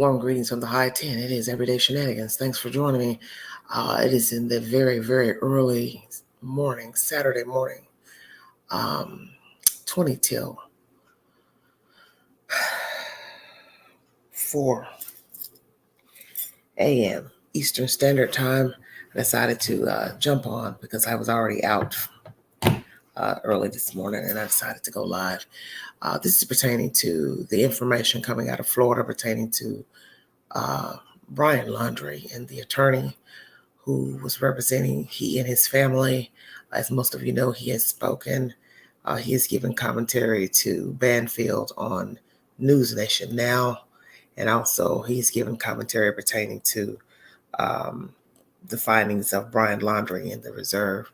Warm greetings from the high 10. It is Everyday Shenanigans. Thanks for joining me. It is in the very, very early morning, Saturday morning, 20 till 4 a.m. Eastern Standard Time. I decided to jump on because I was already out early this morning and I decided to go live. This is pertaining to the information coming out of Florida pertaining to Brian Laundrie and the attorney who was representing he and his family. As most of you know, he has spoken. He has given commentary to Banfield on News Nation Now, and also he's given commentary pertaining to the findings of Brian Laundrie in the reserve.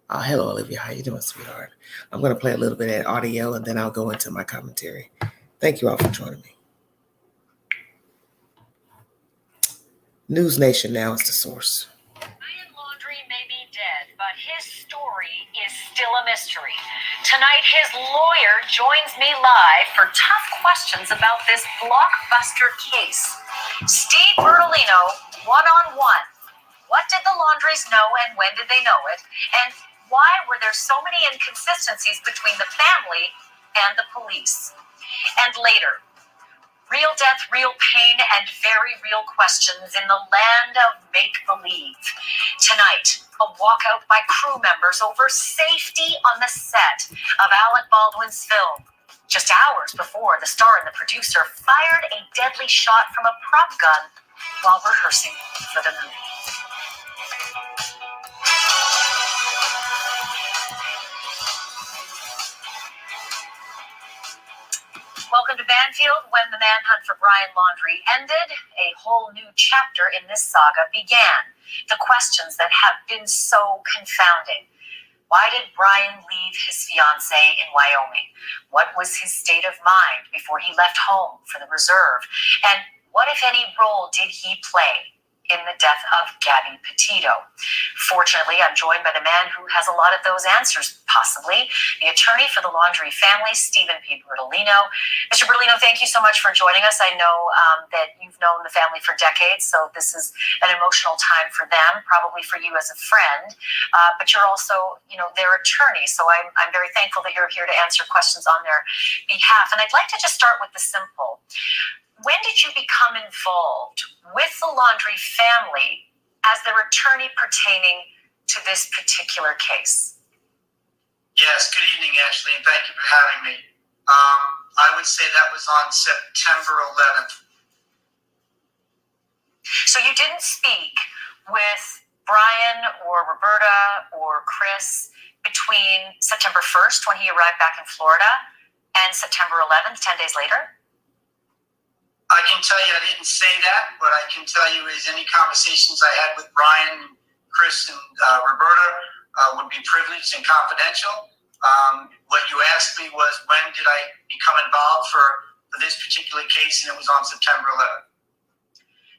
Hello, Olivia. How you doing, sweetheart? I'm going to play a little bit of audio, and then I'll go into my commentary. Thank you all for joining me. News Nation Now is the source. Brian Laundrie may be dead, but his story is still a mystery. Tonight, his lawyer joins me live for tough questions about this blockbuster case. Steve Bertolino, one-on-one. What did the Laundries know and when did they know it? And why were there so many inconsistencies between the family and the police? And later, real death, real pain, and very real questions in the land of make-believe. Tonight, a walkout by crew members over safety on the set of Alec Baldwin's film. Just hours before the star and the producer fired a deadly shot from a prop gun while rehearsing for the movie. Welcome to Banfield. When the manhunt for Brian Laundrie ended, a whole new chapter in this saga began. The questions that have been so confounding. Why did Brian leave his fiancée in Wyoming? What was his state of mind before he left home for the reserve? And what, if any, role did he play in the death of Gabby Petito? Fortunately, I'm joined by the man who has a lot of those answers, possibly, the attorney for the Laundrie family, Stephen P. Bertolino. Mr. Bertolino, thank you so much for joining us. I know that you've known the family for decades, so this is an emotional time for them, probably for you as a friend, but you're also, their attorney, so I'm very thankful that you're here to answer questions on their behalf. And I'd like to just start with the simple. When did you become involved with the Laundrie family as their attorney pertaining to this particular case? Yes, good evening, Ashley, and thank you for having me. I would say that was on September 11th. So you didn't speak with Brian or Roberta or Chris between September 1st, when he arrived back in Florida, and September 11th, 10 days later? I can tell you I didn't say that. What I can tell you is any conversations I had with Brian, Chris, and Roberta would be privileged and confidential. What you asked me was when did I become involved for this particular case, and it was on September 11th.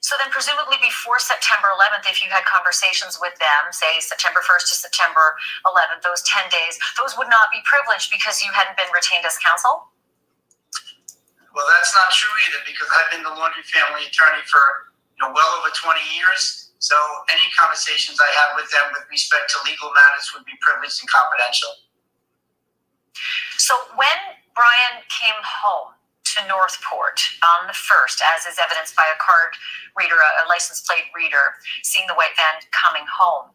So then presumably before September 11th, if you had conversations with them, say September 1st to September 11th, those 10 days, those would not be privileged because you hadn't been retained as counsel? Well, that's not true either, because I've been the Laundrie family attorney for well over 20 years. So any conversations I have with them with respect to legal matters would be privileged and confidential. So when Brian came home to Northport on the 1st, as is evidenced by a card reader, a license plate reader, seeing the white van coming home,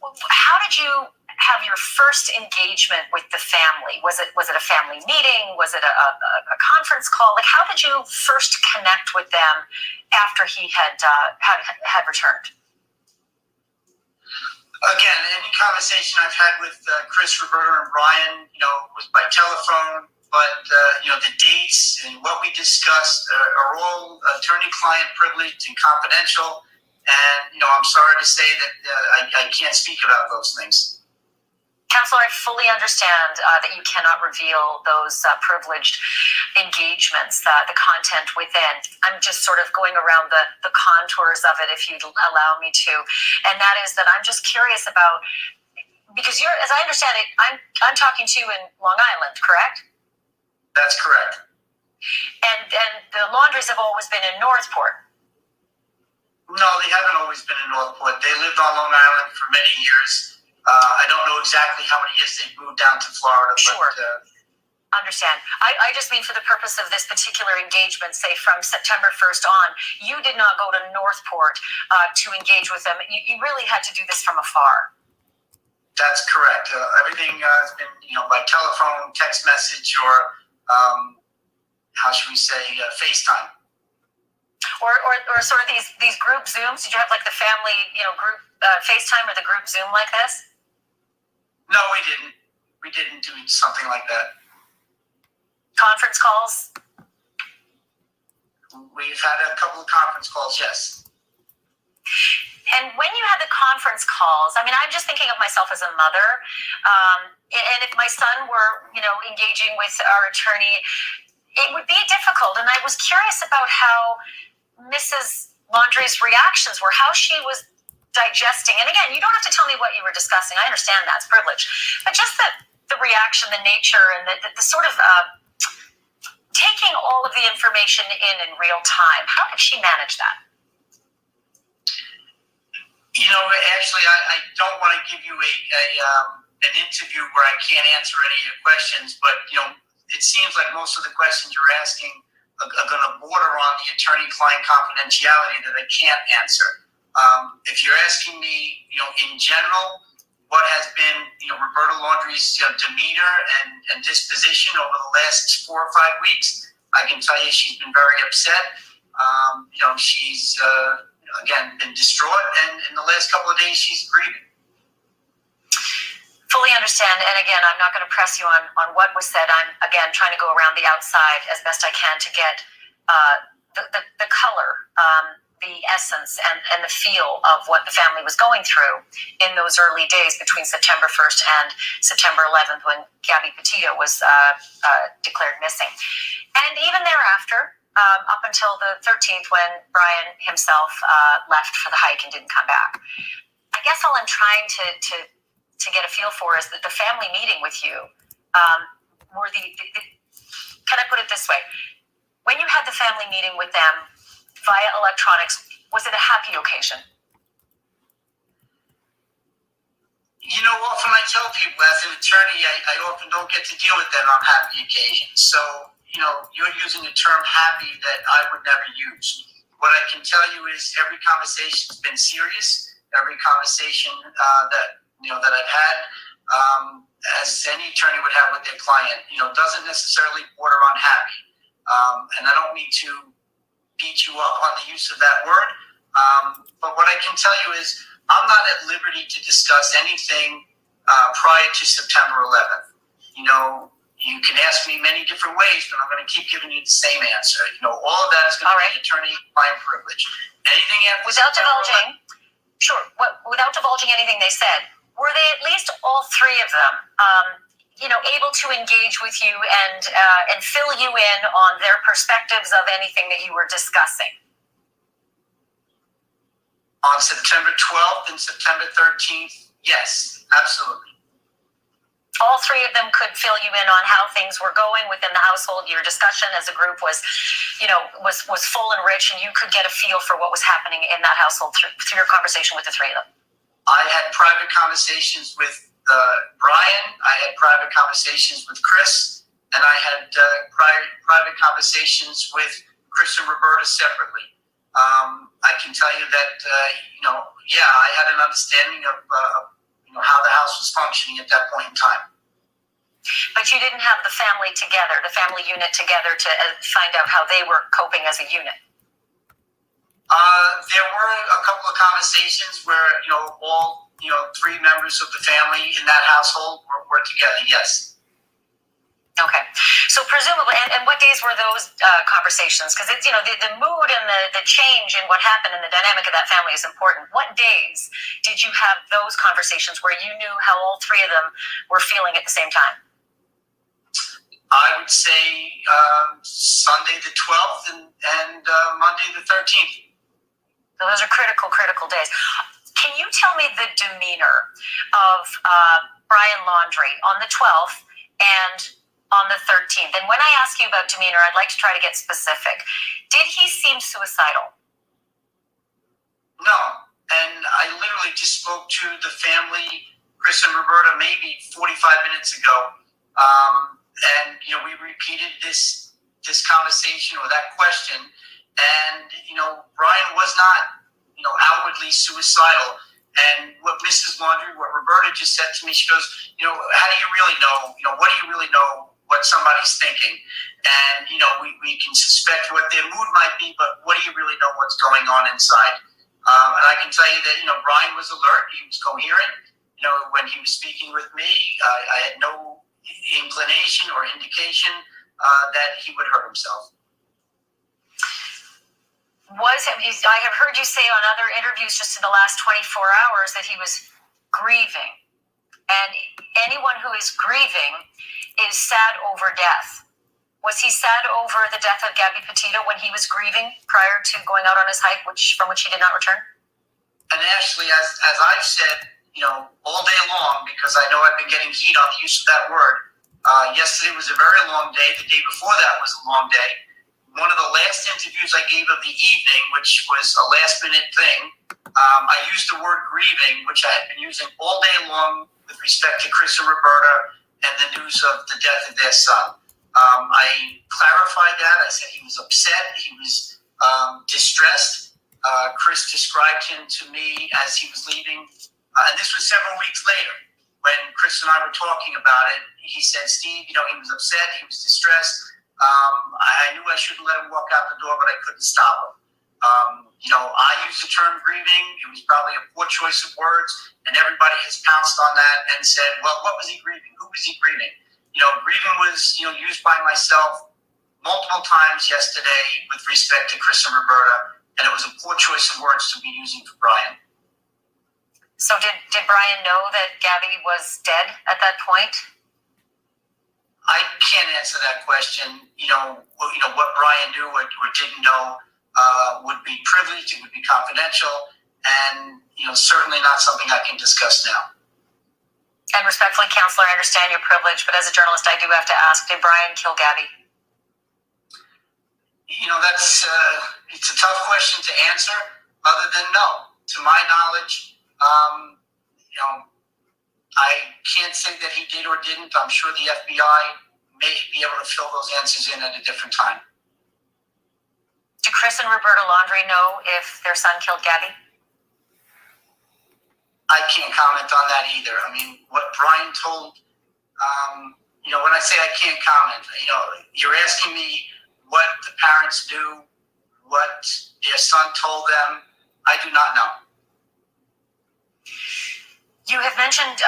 how did you have your first engagement with the family? Was it a family meeting? Was it a conference call? Like, how did you first connect with them after he had returned? Again, any conversation I've had with Chris, Roberta, and Brian, was by telephone. But the dates and what we discussed are all attorney-client privileged and confidential. And I'm sorry to say that I can't speak about those things. Counselor, I fully understand that you cannot reveal those privileged engagements, the content within. I'm just sort of going around the contours of it, if you'd allow me to. And that is that I'm just curious about, because you're, as I understand it, I'm talking to you in Long Island, correct? That's correct. And the Laundries have always been in Northport. No, they haven't always been in Northport. They lived on Long Island for many years. I don't know exactly how many years they moved down to Florida. Sure. But, understand. I just mean for the purpose of this particular engagement, say from September 1st on, you did not go to Northport to engage with them. You really had to do this from afar. That's correct. Everything has been, by telephone, text message, or how should we say, FaceTime. Or sort of these group Zooms. Did you have like the family, group FaceTime or the group Zoom like this? No, we didn't. We didn't do something like that. Conference calls? We've had a couple of conference calls, yes. And when you had the conference calls, I mean, I'm just thinking of myself as a mother. And if my son were, engaging with our attorney, it would be difficult. And I was curious about how Mrs. Laundrie's reactions were, how she was digesting. And again, you don't have to tell me what you were discussing. I understand that's privilege. But just the reaction, the nature, and the sort of taking all of the information in real time. How did she manage that? Actually, I don't want to give you an interview where I can't answer any of your questions, but, it seems like most of the questions you're asking are going to border on the attorney-client confidentiality that I can't answer. If you're asking me, in general, what has been, Roberta Laundrie's demeanor and disposition over the last 4 or 5 weeks, I can tell you she's been very upset. She's, again, been distraught, and in the last couple of days, she's grieving. Fully understand. And again, I'm not going to press you on what was said. I'm, again, trying to go around the outside as best I can to get the color, the essence, and the feel of what the family was going through in those early days between September 1st and September 11th when Gabby Petito was declared missing. And even thereafter, up until the 13th when Brian himself left for the hike and didn't come back. I guess all I'm trying to get a feel for is that the family meeting with you were can I put it this way? When you had the family meeting with them via electronics, was it a happy occasion? Often I tell people as an attorney, I often don't get to deal with them on happy occasions. So, you're using a term happy that I would never use. What I can tell you is every conversation's been serious. Every conversation that I've had, as any attorney would have with their client, doesn't necessarily border on happy. And I don't mean to beat you up on the use of that word. But what I can tell you is I'm not at liberty to discuss anything prior to September 11th. You can ask me many different ways, but I'm going to keep giving you the same answer. All of that is going to be attorney-client privilege. Anything after without divulging anything they said, were they at least all three of them, able to engage with you and fill you in on their perspectives of anything that you were discussing? On September 12th and September 13th, yes, absolutely. All three of them could fill you in on how things were going within the household. Your discussion as a group was full and rich, and you could get a feel for what was happening in that household through your conversation with the three of them. I had private conversations with Brian. I had private conversations with Chris, and I had private conversations with Chris and Roberta separately. I can tell you that, I had an understanding of how the house was functioning at that point in time. But you didn't have the family together, the family unit together to find out how they were coping as a unit? There were a couple of conversations where, all, three members of the family in that household were together, yes. Okay. So presumably, and what days were those conversations? Because it's, the mood and the change in what happened in the dynamic of that family is important. What days did you have those conversations where you knew how all three of them were feeling at the same time? I would say Sunday the 12th and Monday the 13th. So those are critical days. Can you tell me the demeanor of Brian Laundrie on the 12th and on the 13th. And when I ask you about demeanor, I'd like to try to get specific. Did he seem suicidal? No. And I literally just spoke to the family, Chris and Roberta, maybe 45 minutes ago. And, we repeated this conversation or that question. And, Brian was not, outwardly suicidal. And what Mrs. Laundrie, what Roberta just said to me, she goes, how do you really know? What do you really know what somebody's thinking? And, we can suspect what their mood might be, but what do you really know what's going on inside? And I can tell you that, Brian was alert. He was coherent. When he was speaking with me, I had no inclination or indication that he would hurt himself. I have heard you say on other interviews just in the last 24 hours that he was grieving. And anyone who is grieving is sad over death. Was he sad over the death of Gabby Petito when he was grieving prior to going out on his hike, from which he did not return? And Ashley, as I've said, all day long, because I know I've been getting heat on the use of that word. Yesterday was a very long day. The day before that was a long day. One of the last interviews I gave of the evening, which was a last-minute thing, I used the word grieving, which I had been using all day long with respect to Chris and Roberta and the news of the death of their son. I clarified that. I said he was upset. He was distressed. Chris described him to me as he was leaving. And this was several weeks later when Chris and I were talking about it. He said, Steve, he was upset. He was distressed. I knew I shouldn't let him walk out the door, but I couldn't stop him. I used the term grieving. It was probably a poor choice of words, and everybody has pounced on that and said, well, what was he grieving? Who was he grieving? Grieving was, used by myself multiple times yesterday with respect to Chris and Roberta, and it was a poor choice of words to be using for Brian. So did Brian know that Gabby was dead at that point? I can't answer that question. What Brian knew or didn't know would be privileged. It would be confidential, and certainly not something I can discuss now. And respectfully, counselor, I understand your privilege, but as a journalist, I do have to ask: did Brian kill Gabby? That's it's a tough question to answer. Other than no, to my knowledge, I can't say that he did or didn't. I'm sure the FBI may be able to fill those answers in at a different time. Do Chris and Roberta Laundrie know if their son killed Gabby? I can't comment on that either. I mean, what Brian told, when I say I can't comment, you're asking me what the parents knew, what their son told them. I do not know. You have mentioned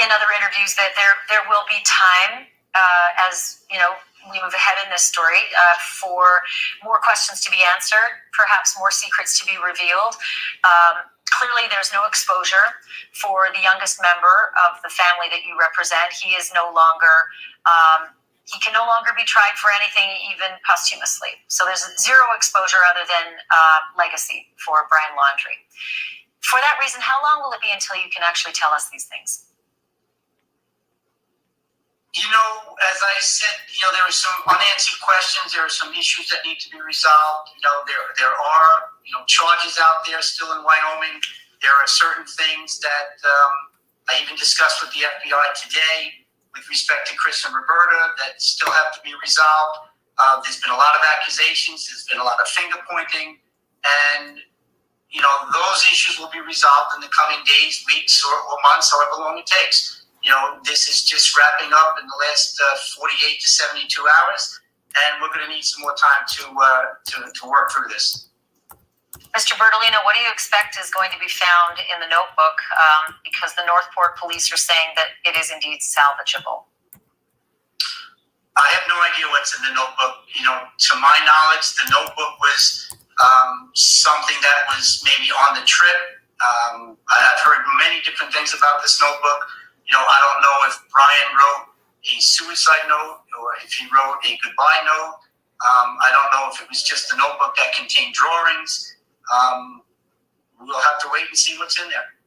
in other interviews that there will be time as we move ahead in this story for more questions to be answered, perhaps more secrets to be revealed. Clearly, there's no exposure for the youngest member of the family that you represent. He is no longer, he can no longer be tried for anything, even posthumously. So there's zero exposure other than legacy for Brian Laundrie. For that reason, how long will it be until you can actually tell us these things? As I said, there are some unanswered questions. There are some issues that need to be resolved. There are, charges out there still in Wyoming. There are certain things that I even discussed with the FBI today with respect to Chris and Roberta that still have to be resolved. There's been a lot of accusations. There's been a lot of finger pointing. And, those issues will be resolved in the coming days, weeks, or months, however long it takes. This is just wrapping up in the last 48 to 72 hours, and we're going to need some more time to work through this. Mr. Bertolino, what do you expect is going to be found in the notebook? Because the Northport police are saying that it is indeed salvageable. I have no idea what's in the notebook. To my knowledge, the notebook was something that was maybe on the trip. I've heard many different things about this notebook. I don't know if Brian wrote a suicide note or if he wrote a goodbye note. I don't know if it was just a notebook that contained drawings. We'll have to wait and see what's in there.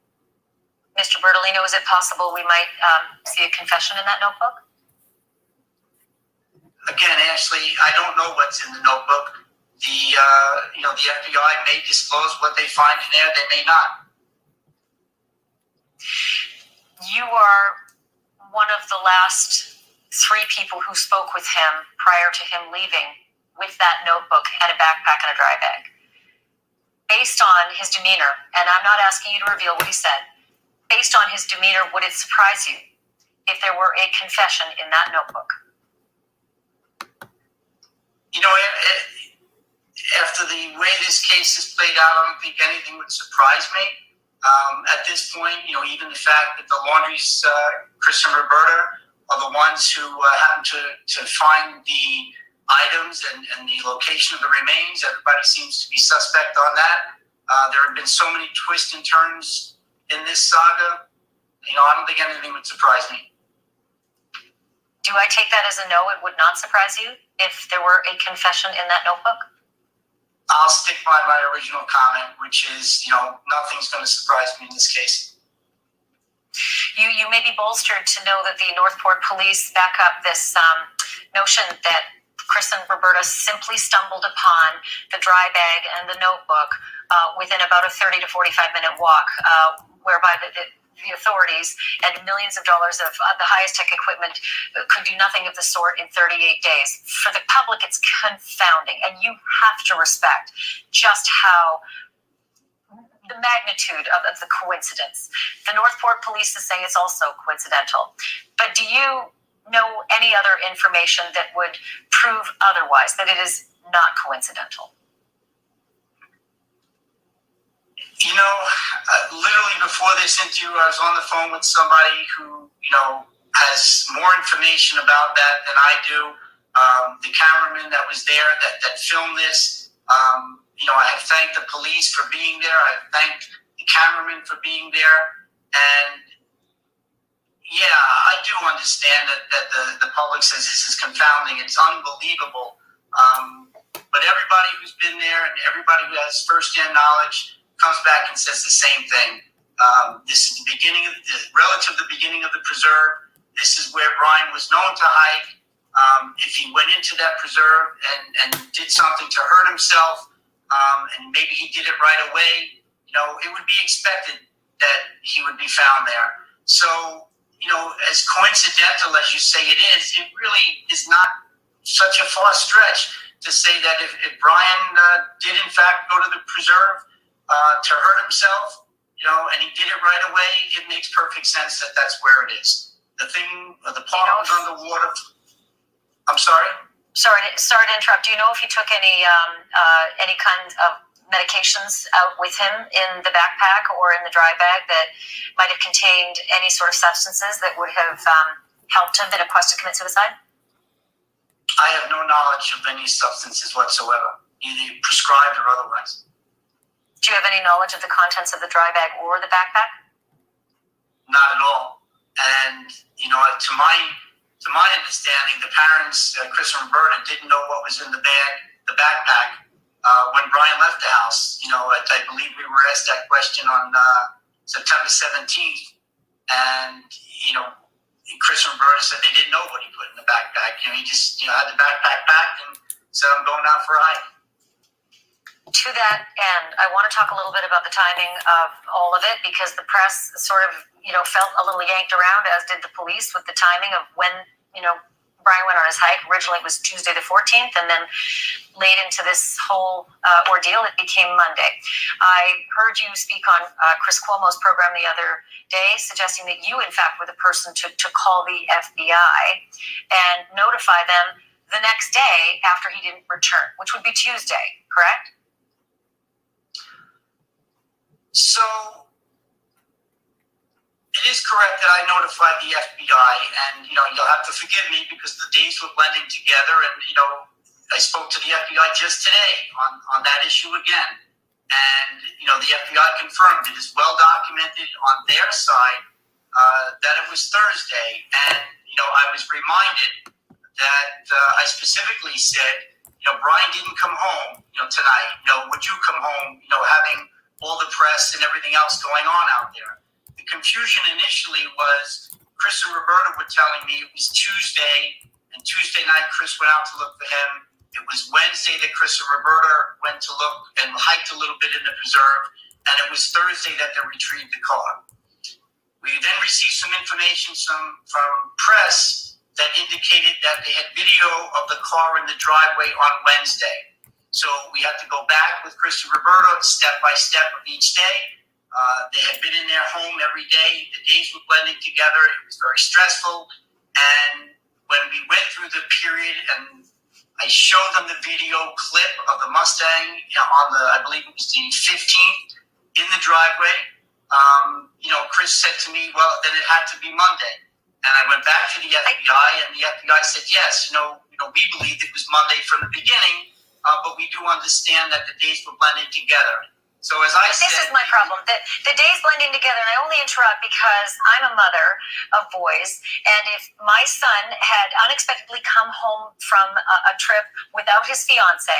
Mr. Bertolino, is it possible we might see a confession in that notebook? financially, I don't know what's in the notebook. The FBI may disclose what they find in there. They may not. You are one of the last 3 people who spoke with him prior to him leaving with that notebook and a backpack and a dry bag. Based on his demeanor, and I'm not asking you to reveal what he said, based on his demeanor, would it surprise you if there were a confession in that notebook? After the way this case has played out, I don't think anything would surprise me. At this point, even the fact that the Laundrie's Chris and Roberta are the ones who happen to find the items and the location of the remains, everybody seems to be suspect on that. There have been so many twists and turns in this saga. I don't think anything would surprise me. Do I take that as a no? It would not surprise you if there were a confession in that notebook? I'll stick by my original comment, which is, nothing's going to surprise me in this case. You may be bolstered to know that the Northport police back up this notion that Chris and Roberta simply stumbled upon the dry bag and the notebook within about a 30 to 45-minute walk, whereby the authorities and millions of dollars of the highest tech equipment could do nothing of the sort in 38 days. For the public, it's confounding, and you have to respect just how the magnitude of the coincidence. The Northport police is saying it's also coincidental. But do you know any other information that would prove otherwise, that it is not coincidental? Literally before this interview, I was on the phone with somebody who, has more information about that than I do. The cameraman that was there that filmed this, I have thanked the police for being there. I have thanked the cameraman for being there. And yeah, I do understand that the public says this is confounding. It's unbelievable. But everybody who's been there and everybody who has firsthand knowledge comes back and says the same thing. This is the relative to the beginning of the preserve. This is where Brian was known to hike. If he went into that preserve and did something to hurt himself, and maybe he did it right away, it would be expected that he would be found there. So, as coincidental as you say it really is not such a far stretch to say that if Brian did in fact go to the preserve to hurt himself, and he did it right away, it makes perfect sense that that's where it is. The part was underwater. I'm sorry? Sorry to interrupt. Do you know if he took any kind of medications out with him in the backpack or in the dry bag that might have contained any sort of substances that would have helped him in a quest to commit suicide? I have no knowledge of any substances whatsoever, either prescribed or otherwise. Do you have any knowledge of the contents of the dry bag or the backpack? Not at all. And, to my understanding, the parents, Chris and Roberta, didn't know what was in the backpack, when Brian left the house. I believe we were asked that question on September 17th. And, Chris and Roberta said they didn't know what he put in the backpack. He just, had the backpack packed and said, I'm going out for a hike. To that end, I want to talk a little bit about the timing of all of it, because the press sort of, felt a little yanked around, as did the police, with the timing of when, Brian went on his hike. Originally it was Tuesday the 14th, and then late into this whole ordeal, it became Monday. I heard you speak on Chris Cuomo's program the other day, suggesting that you, in fact, were the person to call the FBI and notify them the next day after he didn't return, which would be Tuesday, correct? So, it is correct that I notified the FBI, and, you'll have to forgive me because the days were blending together, and, I spoke to the FBI just today on that issue again. And, the FBI confirmed it is well documented on their side that it was Thursday. And, I was reminded that I specifically said, Brian didn't come home, tonight. Would you come home, having all the press and everything else going on out there? The confusion initially was Chris and Roberta were telling me it was Tuesday, and And Tuesday night, Chris went out to look for him. It was Wednesday that Chris and Roberta went to look and hiked a little bit in the preserve. And it was Thursday that they retrieved the car. We then received some information from press that indicated that they had video of the car in the driveway on Wednesday. So we had to go back with Chris and Roberta step by step of each day. They had been in their home every day. The days were blending together. It was very stressful. And when we went through the period and I showed them the video clip of the Mustang on the, I believe it was the 15th in the driveway. Chris said to me, well, then it had to be Monday. And I went back to the FBI and the FBI said, yes, we believed it was Monday from the beginning, but we do understand that the days were blended together. So as I said, this is my problem. The days blending together, and I only interrupt because I'm a mother of boys, and if my son had unexpectedly come home from a trip without his fiance,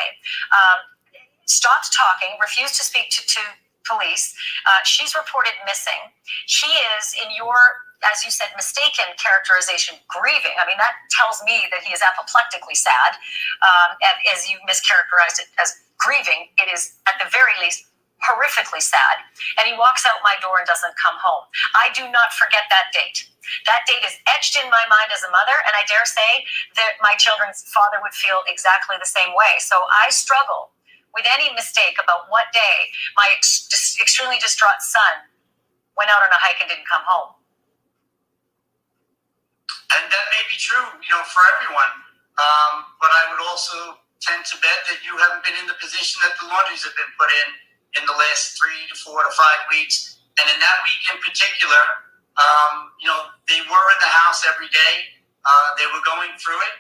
stopped talking, refused to speak to police, she's reported missing. She is, in your, as you said, mistaken characterization, grieving. I mean, that tells me that he is apoplectically sad. As you mischaracterized it as grieving, it is at the very least horrifically sad. And he walks out my door and doesn't come home. I do not forget that date. That date is etched in my mind as a mother, and I dare say that my children's father would feel exactly the same way. So I struggle with any mistake about what day my extremely distraught son went out on a hike and didn't come home. And that may be true, for everyone. But I would also tend to bet that you haven't been in the position that the Laundries have been put in the last 3 to 4 to 5 weeks. And in that week in particular, they were in the house every day. They were going through it.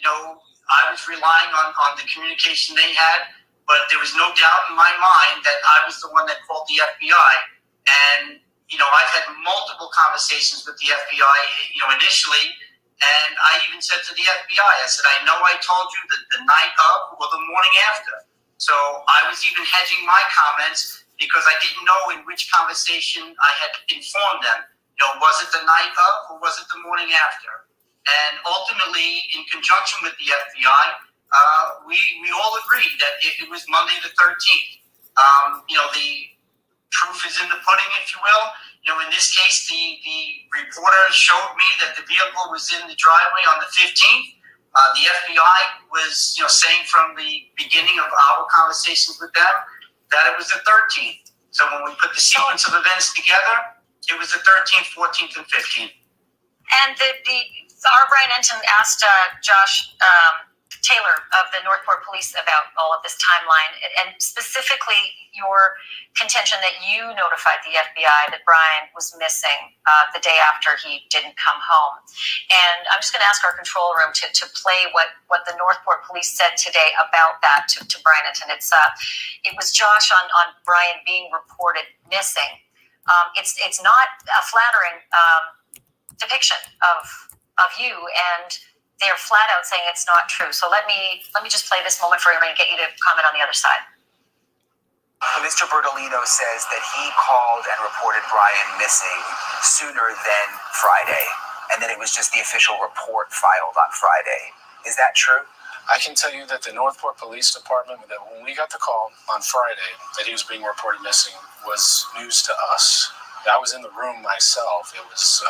I was relying on the communication they had, but there was no doubt in my mind that I was the one that called the FBI. And, I've had multiple conversations with the FBI, initially. And I even said to the FBI, I said, I know I told you that the night of or the morning after. So I was even hedging my comments because I didn't know in which conversation I had informed them. Was it the night of or was it the morning after? And ultimately, in conjunction with the FBI, we all agreed that it was Monday the 13th. The proof is in the pudding, if you will. In this case, the reporter showed me that the vehicle was in the driveway on the 15th. The FBI was, saying from the beginning of our conversations with them that it was the 13th. So when we put the sequence of events together, it was the 13th, 14th, and 15th. And our Brian Enton asked Josh Taylor of the Northport Police about all of this timeline, and specifically your contention that you notified the FBI that Brian was missing the day after he didn't come home. And I'm just going to ask our control room to play what the Northport Police said today about that to Brian Enton. It was Josh on Brian being reported missing. It's not a flattering depiction of you, and they're flat out saying it's not true. So let me just play this moment for you and get you to comment on the other side. Mr. Bertolino says that he called and reported Brian missing sooner than Friday, and that it was just the official report filed on Friday. Is that true? I can tell you that the Northport Police Department, that when we got the call on Friday that he was being reported missing, was news to us. I was in the room myself. It was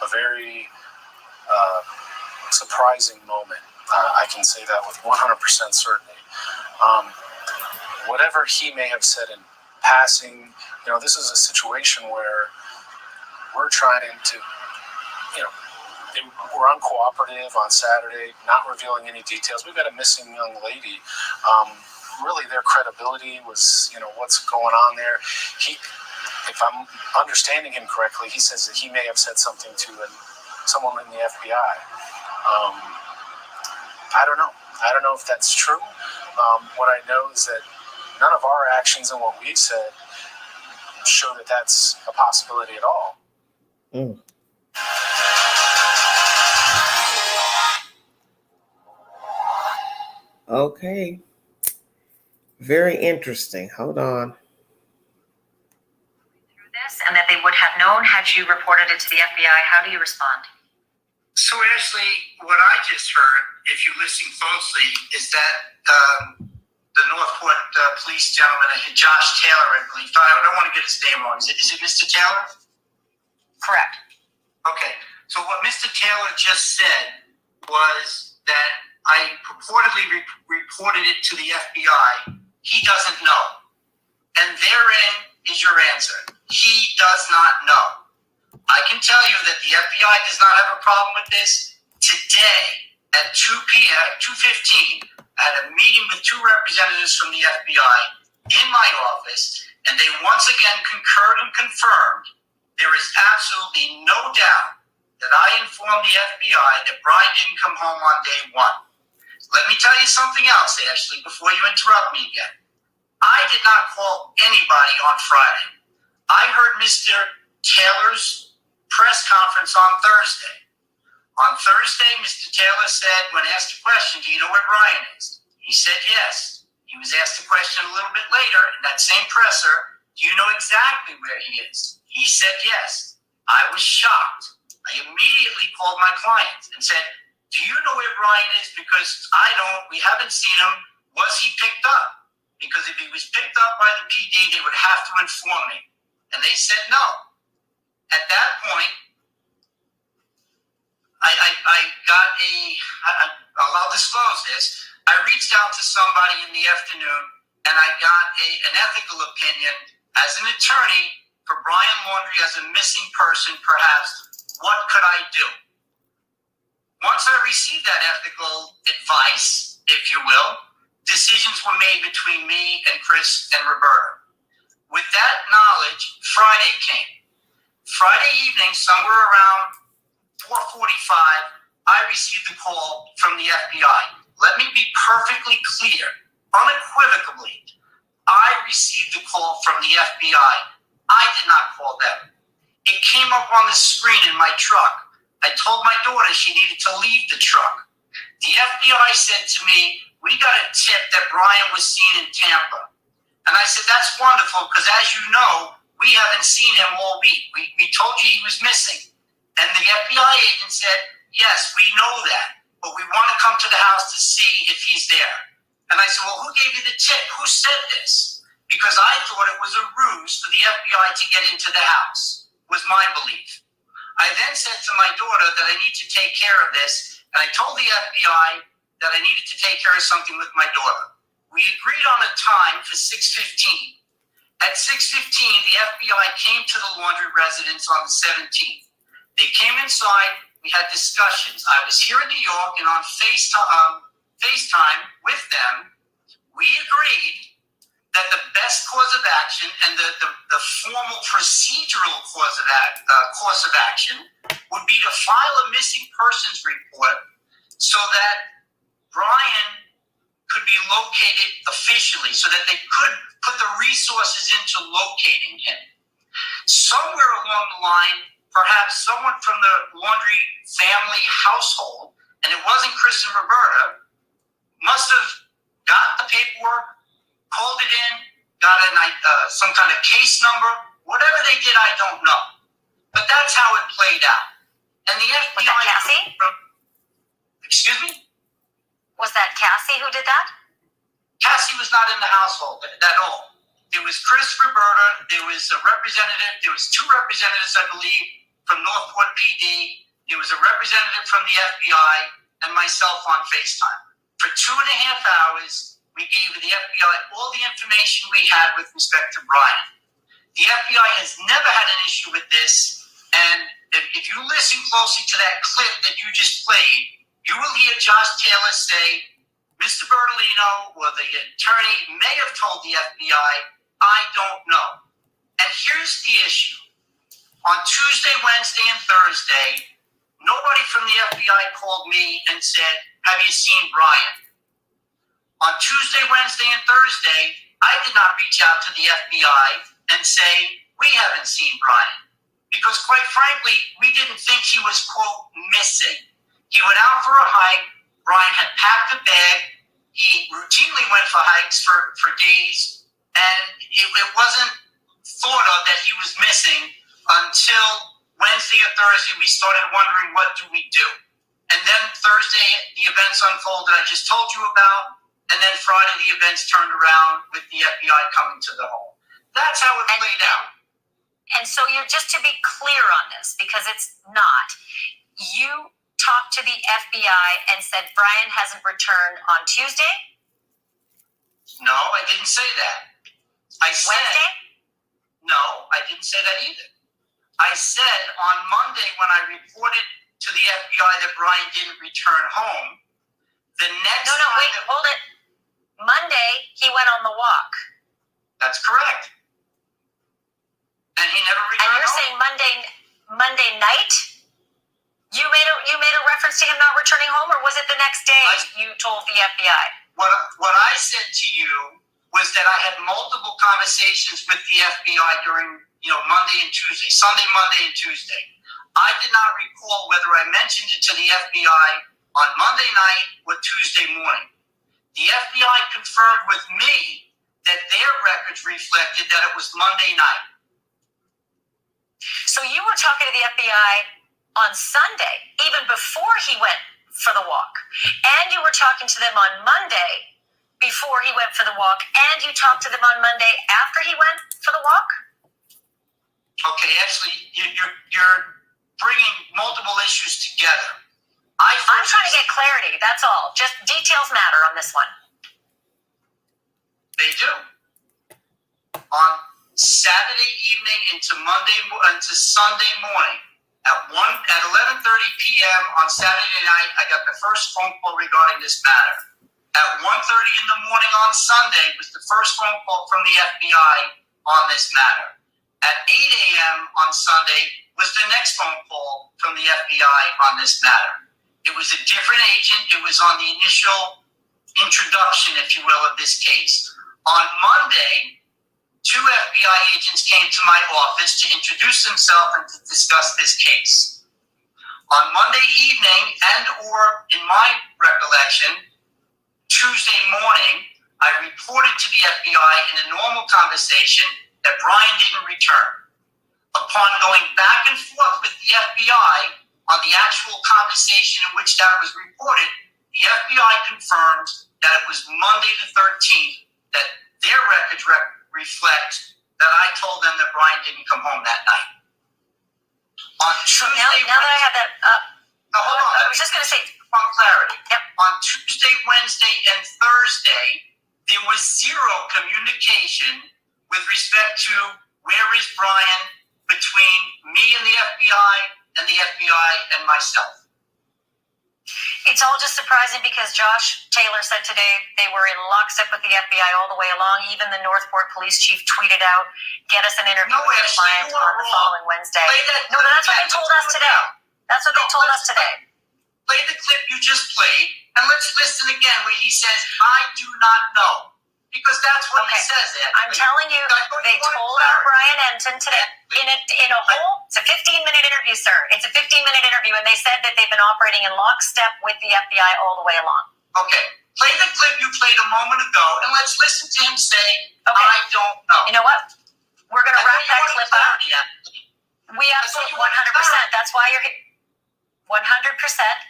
a very surprising moment. I can say that with 100% certainty. Whatever he may have said in passing, this is a situation where we're trying to, they were uncooperative on Saturday, not revealing any details. We've got a missing young lady. Really, their credibility was, what's going on there. If I'm understanding him correctly, he says that he may have said something to someone in the FBI. I don't know. I don't know if that's true. What I know is that none of our actions and what we've said show that that's a possibility at all. Mm. Okay. Very interesting. Hold on. Through this, and that they would have known had you reported it to the FBI. How do you respond? So So, Ashley, what I just heard, if you listen closely, is that the Northport police gentleman, Josh Taylor, I believe. I don't want to get his name wrong. Is it Mr. Taylor? Correct. Okay. So what Mr. Taylor just said was that I purportedly reported it to the FBI. He doesn't know. And therein is your answer. He does not know. I can tell you that the FBI does not have a problem with this. Today at 2 p.m., 2:15, I had a meeting with two representatives from the FBI in my office, and they once again concurred and confirmed there is absolutely no doubt that I informed the FBI that Brian didn't come home on day one. Let me tell you something else, Ashley, before you interrupt me again. I did not call anybody on Friday. I heard Mr. Taylor's press conference on Thursday. On Thursday, Mr. Taylor said, when asked a question, do you know where Brian is? He said yes. He was asked a question a little bit later in that same presser, do you know exactly where he is? He said yes. I was shocked. I immediately called my client and said, do you know where Brian is? Because I don't, we haven't seen him. Was he picked up? Because if he was picked up by the PD, they would have to inform me. And they said no. At that point, I'll disclose this. I reached out to somebody in the afternoon and I got an ethical opinion as an attorney for Brian Laundrie as a missing person, perhaps. What could I do? Once I received that ethical advice, if you will, decisions were made between me and Chris and Roberta. With that knowledge, Friday came. Friday evening, somewhere around 4:45, I received a call from the FBI. Let me be perfectly clear, unequivocally. I received a call from the FBI. I did not call them. It came up on the screen in my truck. I told my daughter she needed to leave the truck. The FBI said to me, we got a tip that Brian was seen in Tampa. And I said, that's wonderful, because as you know, we haven't seen him all week. We told you he was missing. And the FBI agent said, yes, we know that, but we want to come to the house to see if he's there. And I said, well, who gave you the tip? Who said this? Because I thought it was a ruse for the FBI to get into the house, was my belief. I then said to my daughter that I need to take care of this, and I told the FBI that I needed to take care of something with my daughter. We agreed on a time for 6:15. At 6:15, the FBI came to the Laundrie residence on the 17th. They came inside, we had discussions. I was here in New York, and on FaceTime with them, we agreed that the best course of action and the formal procedural course of action would be to file a missing persons report so that Brian could be located officially, so that they could put the resources into locating him. Somewhere along the line, perhaps someone from the Laundrie family household, and it wasn't Chris and Roberta, must have got the paperwork, called it in, got some kind of case number. Whatever they did, I don't know. But that's how it played out. And the FBI... Was that Cassie? Excuse me? Was that Cassie who did that? Cassie was not in the household at all. There was Chris, Roberta, there was a representative, there was two representatives, I believe, from Northport PD. There was a representative from the FBI and myself on FaceTime. For 2.5 hours, we gave the FBI all the information we had with respect to Brian. The FBI has never had an issue with this, and if you listen closely to that clip that you just played, you will hear Josh Taylor say, Mr. Bertolino or the attorney may have told the FBI, I don't know. And here's the issue. On Tuesday, Wednesday, and Thursday, nobody from the FBI called me and said, have you seen Brian? On Tuesday, Wednesday, and Thursday, I did not reach out to the FBI and say, we haven't seen Brian. Because quite frankly, we didn't think he was, quote, missing. He went out for a hike. Brian had packed a bag. He routinely went for hikes for days. And it wasn't thought of that he was missing until Wednesday or Thursday. We started wondering, what do we do? And then Thursday, the events unfolded I just told you about. And then Friday, the events turned around with the FBI coming to the home. That's how it played out. And so you're, just to be clear on this, because it's not, you talked to the FBI and said Brian hasn't returned on Tuesday? No, I didn't say that. I said, Wednesday? no, I didn't say that either. I said on Monday when I reported to the FBI that Brian didn't return home, the next No, wait, hold it. Monday, he went on the walk. That's correct. And he never And returned you're home. saying Monday night? You made a reference to him not returning home, or was it the next day you told the FBI? What I said to you was that I had multiple conversations with the FBI during Monday and Tuesday, Sunday, Monday, and Tuesday. I did not recall whether I mentioned it to the FBI on Monday night or Tuesday morning. The FBI confirmed with me that their records reflected that it was Monday night. So you were talking to the FBI on Sunday, even before he went for the walk. And you were talking to them on Monday before he went for the walk. And you talked to them on Monday after he went for the walk? Okay, actually, you're bringing multiple issues together. I'm trying to get clarity, that's all. Just details matter on this one. They do. On Saturday evening into Sunday morning, at 11:30 p.m. on Saturday night, I got the first phone call regarding this matter. At 1:30 in the morning on Sunday was the first phone call from the FBI on this matter. At 8 a.m. on Sunday was the next phone call from the FBI on this matter. It was a different agent. It was on the initial introduction, if you will, of this case. On Monday, 2 FBI agents came to my office to introduce themselves and to discuss this case. On Monday evening, and or in my recollection, Tuesday morning, I reported to the FBI in a normal conversation that Brian didn't return. Upon going back and forth with the FBI on the actual conversation in which that was reported, the FBI confirmed that it was Monday the 13th that their records reflect that I told them that Brian didn't come home that night. On Tuesday, now that I have that up, hold on. I was just going to say, on clarity. Yep. On Tuesday, Wednesday, and Thursday, there was zero communication with respect to where is Brian between me and the FBI and the FBI and myself. it's all just surprising because Josh Taylor said today they were in lockstep with the FBI all the way along. Even the Northport police chief tweeted out, "Get us an interview with the client on the following Wednesday." No, that's what they told us today. That's what they told us today. Play the clip you just played, and let's listen again where he says, "I do not know." Because that's what he says there. I'm telling you, they told Brian Enton today in a whole, it's a 15-minute interview, sir. It's a 15-minute interview, and they said that they've been operating in lockstep with the FBI all the way along. Okay. Play the clip you played a moment ago, and let's listen to him say, "I don't know." You know what? We're going to wrap that clip up. We absolutely 100%. That's why you're here. 100%,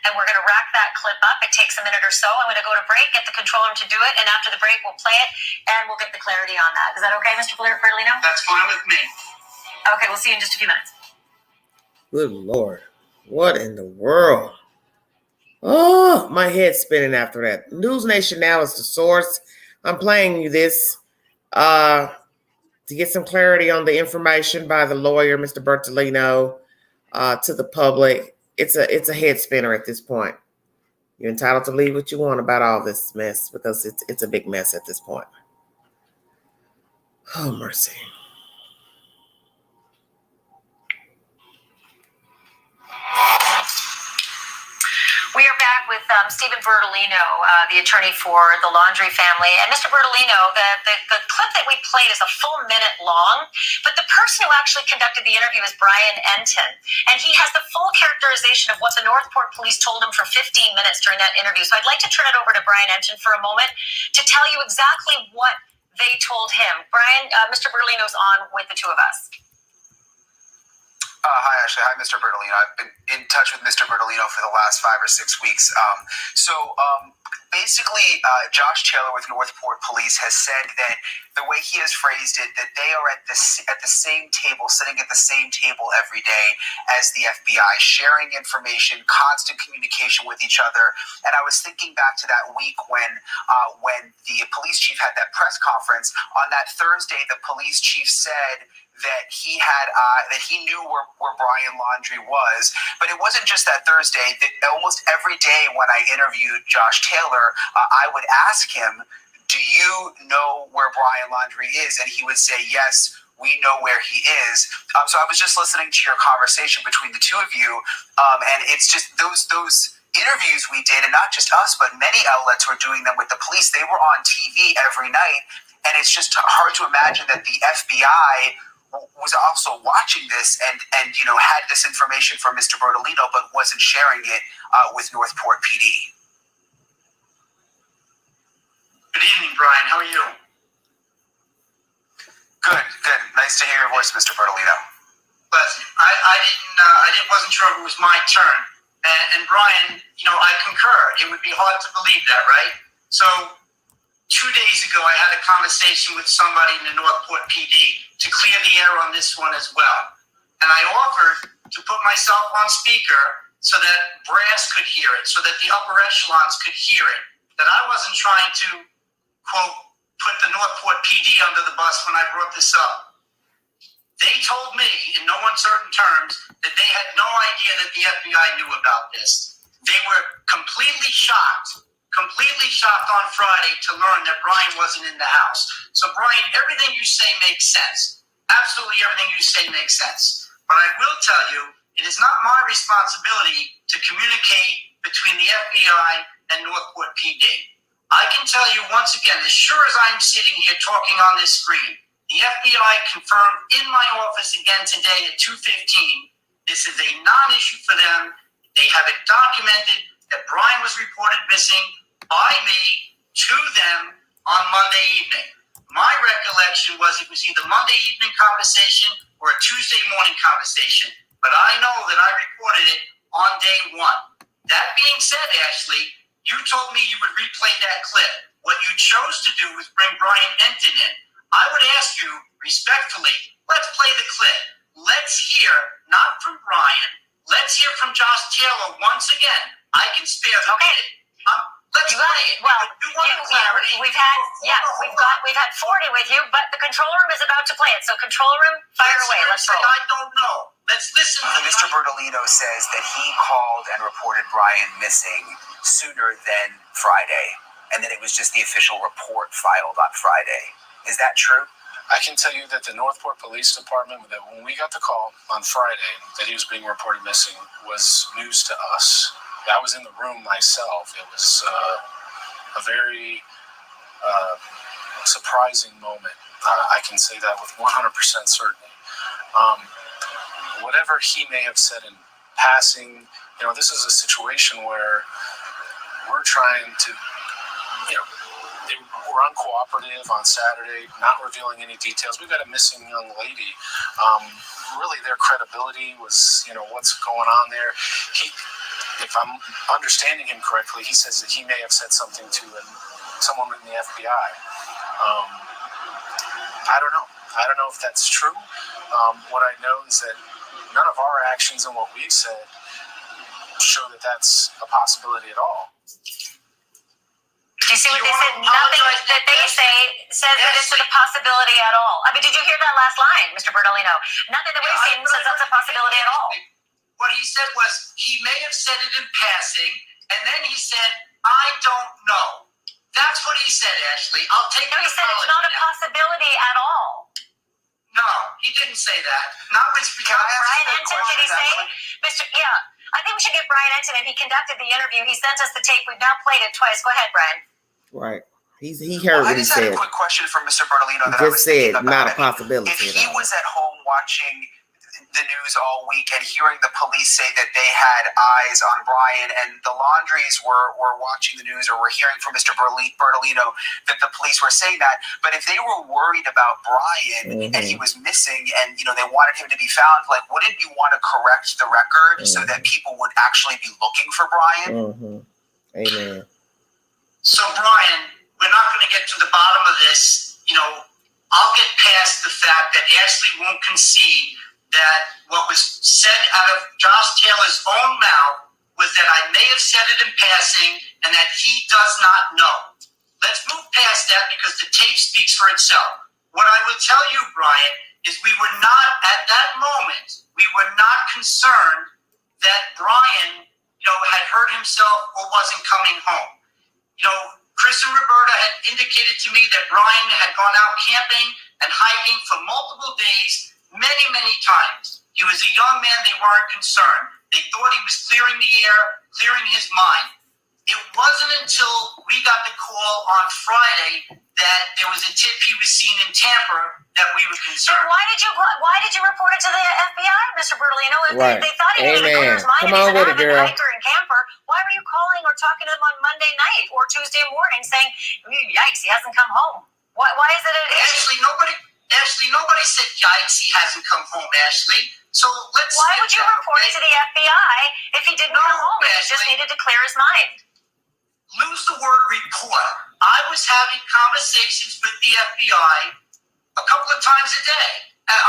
and we're going to rack that clip up. It takes a minute or so. I'm going to go to break, get the control room to do it, and after the break, we'll play it, and we'll get the clarity on that. Is that okay, Mr. Bertolino? That's fine with me. Okay, we'll see you in just a few minutes. Good Lord. What in the world? Oh, my head's spinning after that. News Nation Now is the source. I'm playing you this to get some clarity on the information by the lawyer, Mr. Bertolino, to the public. It's a head spinner at this point. You're entitled to believe what you want about all this mess because it's a big mess at this point. Oh, mercy. We are back with Stephen Bertolino, the attorney for the Laundrie family. And Mr. Bertolino, the clip that we played is a full minute long, but the person who actually conducted the interview is Brian Enton. And he has the full characterization of what the Northport police told him for 15 minutes during that interview. So I'd like to turn it over to Brian Enton for a moment to tell you exactly what they told him. Brian, Mr. Bertolino's on with the two of us. Hi, Ashley. Hi, Mr. Bertolino. I've been in touch with Mr. Bertolino for the last 5 or 6 weeks. Basically, Josh Taylor with Northport Police has said that the way he has phrased it, that they are at the same table, sitting at the same table every day as the FBI, sharing information, constant communication with each other. And I was thinking back to that week when the police chief had that press conference. On that Thursday, the police chief said that he knew where Brian Laundrie was, but it wasn't just that Thursday. That almost every day when I interviewed Josh Taylor, I would ask him, "Do you know where Brian Laundrie is?" And he would say, "Yes, we know where he is." So I was just listening to your conversation between the two of you, and it's just those interviews we did, and not just us, but many outlets were doing them with the police. They were on TV every night, and it's just hard to imagine that the FBI was also watching this and had this information from Mr. Bertolino, but wasn't sharing it with Northport PD. Good evening, Brian. How are you? Good. Nice to hear your voice, Mr. Bertolino. Pleasant. I wasn't sure if it was my turn. And Brian, I concur. It would be hard to believe that, right? So 2 days ago, I had a conversation with somebody in the Northport PD to clear the air on this one as well. And I offered to put myself on speaker so that brass could hear it, so that the upper echelons could hear it, that I wasn't trying to, quote, put the Northport PD under the bus when I brought this up. They told me, in no uncertain terms, that they had no idea that the FBI knew about this. They were completely shocked on Friday to learn that Brian wasn't in the house. So, Brian, everything you say makes sense. Absolutely everything you say makes sense. But I will tell you, it is not my responsibility to communicate between the FBI and Northport PD. I can tell you once again, as sure as I'm sitting here talking on this screen, the FBI confirmed in my office again today at 2:15, this is a non-issue for them. They have it documented that Brian was reported missing by me to them on Monday evening. My recollection was it was either Monday evening conversation or a Tuesday morning conversation, but I know that I reported it on day one. That being said, Ashley, you told me you would replay that clip. What you chose to do was bring Brian Enton in. I would ask you respectfully, let's play the clip. Let's hear, not from Brian, let's hear from Josh Taylor once again. I can spare the minute. Let's play it. Well, we've had 40 with you, but the control room is about to play it. So control room, fire away. Let's roll. I don't know. Let's listen to Mr. Bertolino says that he called and reported Brian missing sooner than Friday, and that it was just the official report filed on Friday. Is that true? I can tell you that the Northport Police Department, that when we got the call on Friday that he was being reported missing, was news to us. I was in the room myself. It was a very surprising moment. I can say that with 100% certainty. Whatever he may have said in passing, this is a situation where we're trying to, they were uncooperative on Saturday, not revealing any details. We've got a missing young lady. Really, their credibility was, what's going on there. If I'm understanding him correctly, he says that he may have said something to someone in the FBI. I don't know. I don't know if that's true. What I know is that none of our actions and what we've said show that that's a possibility at all. Do you see what they said? Nothing that they say says that it's a possibility at all. I mean, did you hear that last line, Mr. Bertolino? Nothing that we've seen says that's a possibility at all. What he said was he may have said it in passing, and then he said, I don't know. That's what he said, Ashley. I'll take it. No, he said it's not a possibility at all. No, he didn't say that. Not with Brian Enton, did he say? I think we should get Brian Enton, and he conducted the interview. He sent us the tape. We've now played it twice. Go ahead, Brian. Right. He heard what he said. I just had a quick question for Mr. Bertolino. He just said not a possibility. If he was at home watching the news all week and hearing the police say that they had eyes on Brian, and the Laundries were watching the news or were hearing from Mr. Bertolino that the police were saying that. But if they were worried about Brian and he was missing and, they wanted him to be found, like, wouldn't you want to correct the record so that people would actually be looking for Brian? Amen. So, Brian, we're not going to get to the bottom of this. I'll get past the fact that Ashley won't concede that what was said out of Josh Taylor's own mouth was that I may have said it in passing and that he does not know. Let's move past that because the tape speaks for itself. What I will tell you, Brian, is we were not, at that moment, we were not concerned that Brian, had hurt himself or wasn't coming home. Chris and Roberta had indicated to me that Brian had gone out camping and hiking for multiple days, many, many times. He was a young man. They weren't concerned. They thought he was clearing the air, clearing his mind. It wasn't until we got the call on Friday that there was a tip he was seen in Tampa that we were concerned. Why did you report it to the FBI, Mr. Bertolino? Right. They thought he needed to clear his mind. Come and on he's with an it, avid girl. hiker and camper. Why were you calling or talking to him on Monday night or Tuesday morning saying, "Yikes, he hasn't come home"? Why is it? Ashley, nobody said yikes. He hasn't come home, Ashley. So let's. Why would you report it to the FBI if he didn't come home? If he just needed to clear his mind. Lose the word report. I was having conversations with the FBI a couple of times a day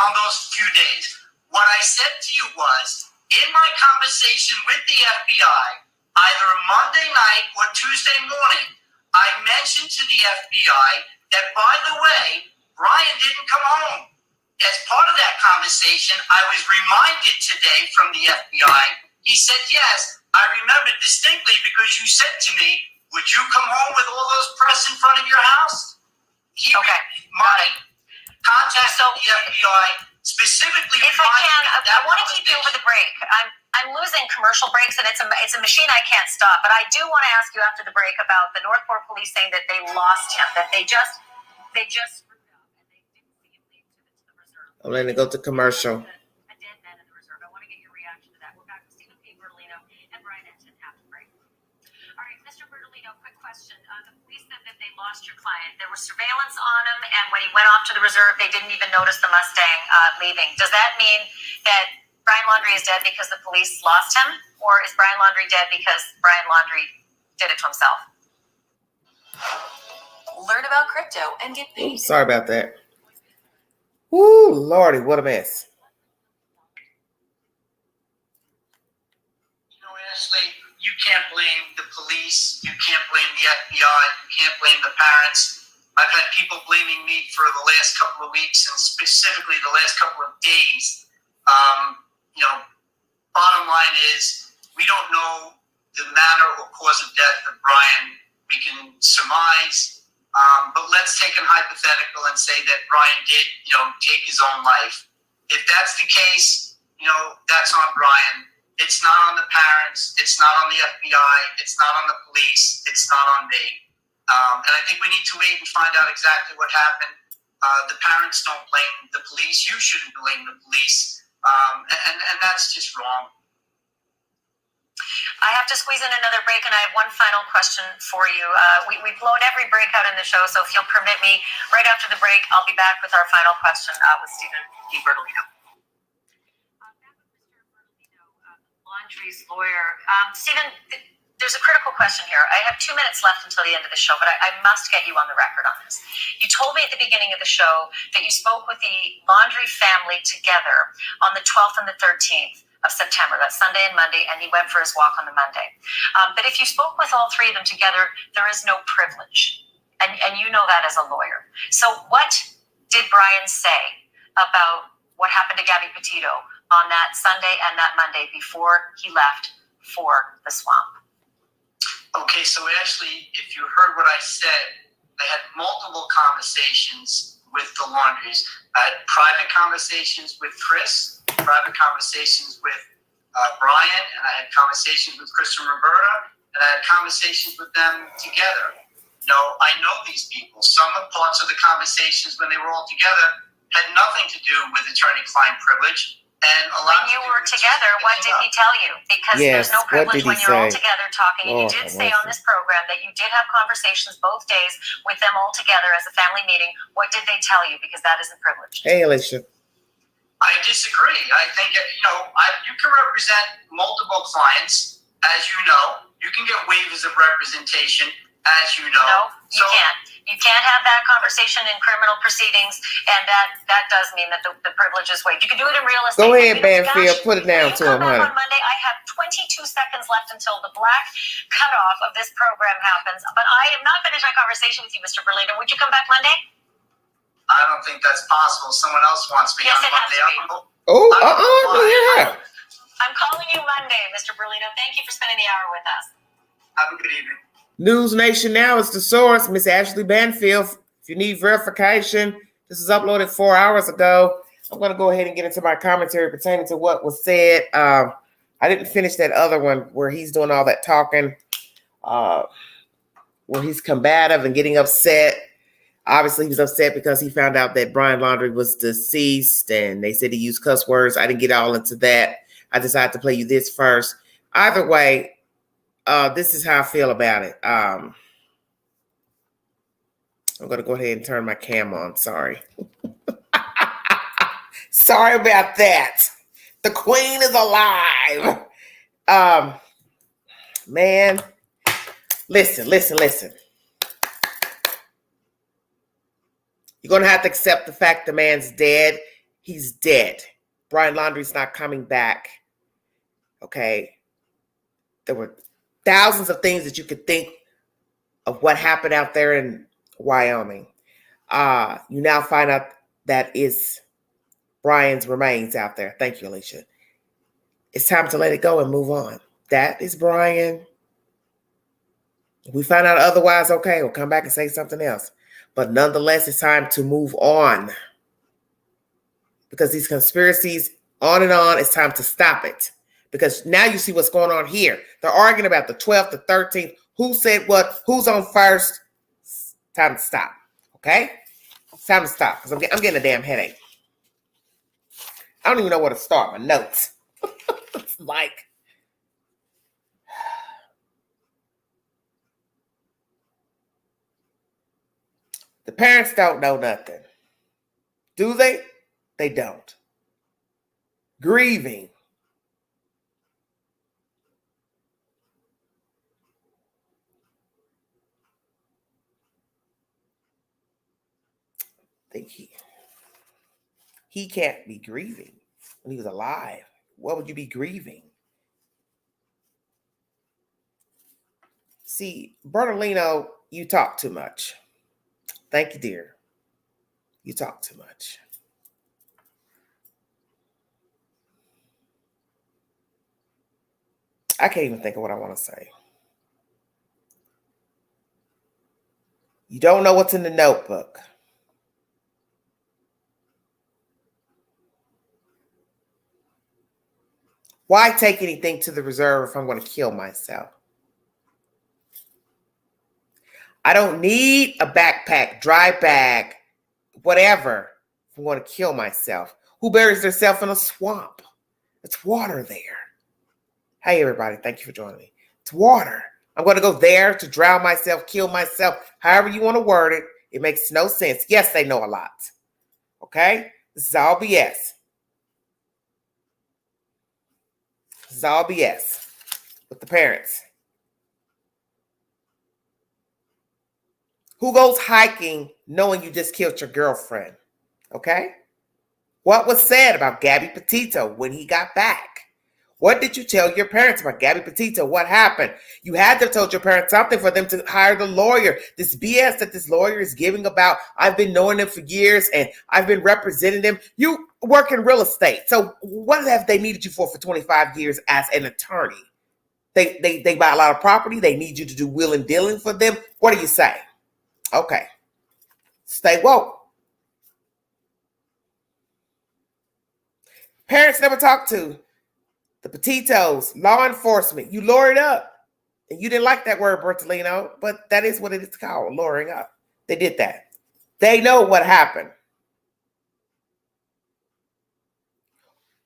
on those few days. What I said to you was, in my conversation with the FBI, either Monday night or Tuesday morning, I mentioned to the FBI that, by the way, Brian didn't come home. As part of that conversation, I was reminded today from the FBI. He said, yes, I remember distinctly because you said to me, would you come home with all those press in front of your house? My contact with the FBI specifically. If I can, I want to keep you over the break. I'm losing commercial breaks, and it's a machine I can't stop. But I do want to ask you after the break about the Northport police saying that they lost him, that they just screwed up and they didn't see him leave to the reserve. I'm letting it go to commercial. A dead man in the reserve. I want to get your reaction to that. We're back with Stephen P. Bertolino and Brian Ensign after the break. All right, Mr. Bertolino, quick question. The police said that they lost your client. There was surveillance on him, and when he went off to the reserve, they didn't even notice the Mustang leaving. Does that mean that Brian Laundrie is dead because the police lost him, or is Brian Laundrie dead because Brian Laundrie did it to himself? Learn about crypto and get paid. Sorry about that. Woo, Lordy, what a mess. Ashley, you can't blame the police. You can't blame the FBI. You can't blame the parents. I've had people blaming me for the last couple of weeks and specifically the last couple of days. Bottom line is we don't know the manner or cause of death of Brian. We can surmise, but let's take a hypothetical and say that Brian did, take his own life. If that's the case, that's on Brian. It's not on the parents. It's not on the FBI. It's not on the police. It's not on me. And I think we need to wait and find out exactly what happened. The parents don't blame the police. You shouldn't blame the police. And that's just wrong. I have to squeeze in another break, and I have one final question for you. We've blown every break out in the show, so if you'll permit me, right after the break, I'll be back with our final question with Stephen P. Bertolino. Laundrie's lawyer. Stephen, there's a critical question here. I have 2 minutes left until the end of the show, but I must get you on the record on this. You told me at the beginning of the show that you spoke with the Laundrie family together on the 12th and the 13th of September. That's Sunday and Monday, and he went for his walk on the Monday. But if you spoke with all three of them together, there is no privilege, and you know that as a lawyer. So what did Brian say about what happened to Gabby Petito on that Sunday and that Monday before he left for the swamp? Okay, so Ashley, if you heard what I said, I had multiple conversations with the Laundries. I had private conversations with Chris, private conversations with Brian, and I had conversations with Chris and Roberta, and I had conversations with them together. I know these people. Some of parts of the conversations when they were all together had nothing to do with attorney-client privilege, And when you were together, what did he tell you? Because Yes, there's no what privilege did he when you're all say? together talking. And you did say on this program that you did have conversations both days with them all together as a family meeting. What did they tell you? Because that isn't privileged. Hey, Alicia. I disagree. I think, you can represent multiple clients, as you know. You can get waivers of representation, as you know. No, you can't. You can't have that conversation in criminal proceedings, and that does mean that the privilege is waived. You can do it in real estate. Go ahead, Banfield. Put it down to him, honey. On Monday, I have 22 seconds left until the black cutoff of this program happens. But I am not finished my conversation with you, Mr. Berlino. Would you come back Monday? I don't think that's possible. Someone else wants me Yes, on it has Monday. to be. I'm calling you Monday, Mr. Berlino. Thank you for spending the hour with us. Have a good evening. News Nation Now is the source. Miss Ashley Banfield. If you need verification, this was uploaded 4 hours ago. I'm going to go ahead and get into my commentary pertaining to what was said. I didn't finish that other one where he's doing all that talking, where he's combative and getting upset. Obviously, he was upset because he found out that Brian Laundrie was deceased, and they said he used cuss words. I didn't get all into that. I decided to play you this first. Either way, this is how I feel about it. I'm going to go ahead and turn my cam on. Sorry. Sorry about that. The queen is alive. Man, listen. You're going to have to accept the fact the man's dead. He's dead. Brian Laundrie's not coming back. Okay. There were thousands of things that you could think of what happened out there in Wyoming. You now find out that is Brian's remains out there. Thank you, Alicia. It's time to let it go and move on. That is Brian. If we find out otherwise, okay, we'll come back and say something else. But nonetheless, it's time to move on. Because these conspiracies, on and on, it's time to stop it. Because now you see what's going on here. They're arguing about the 12th, the 13th. Who said what? Who's on first? It's time to stop. Okay? It's time to stop. Because I'm getting a damn headache. I don't even know where to start. My notes. It's like... The parents don't know nothing. Do they? They don't. Grieving. Think he can't be grieving when he was alive. What would you be grieving? See, Bertolino, you talk too much. Thank you, dear. You talk too much. I can't even think of what I want to say. You don't know what's in the notebook. Why take anything to the reserve if I'm going to kill myself? I don't need a backpack, dry bag, whatever, if I'm going to kill myself. Who buries themselves in a swamp? It's water there. Hey, everybody. Thank you for joining me. It's water. I'm going to go there to drown myself, kill myself, however you want to word it. It makes no sense. Yes, they know a lot. Okay? This is all BS. This is all BS with the parents. Who goes hiking knowing you just killed your girlfriend? Okay? What was said about Gabby Petito when he got back? What did you tell your parents about Gabby Petito? What happened? You had to have told your parents something for them to hire the lawyer. This BS that this lawyer is giving about, I've been knowing them for years and I've been representing them. You work in real estate. So what have they needed you for 25 years as an attorney? They buy a lot of property. They need you to do will and dealing for them. What do you say? Okay. Stay woke. Parents never talk to the Petitos, law enforcement. You lawyered up. And you didn't like that word, Bertolino, but that is what it is called, lawyering up. They did that. They know what happened.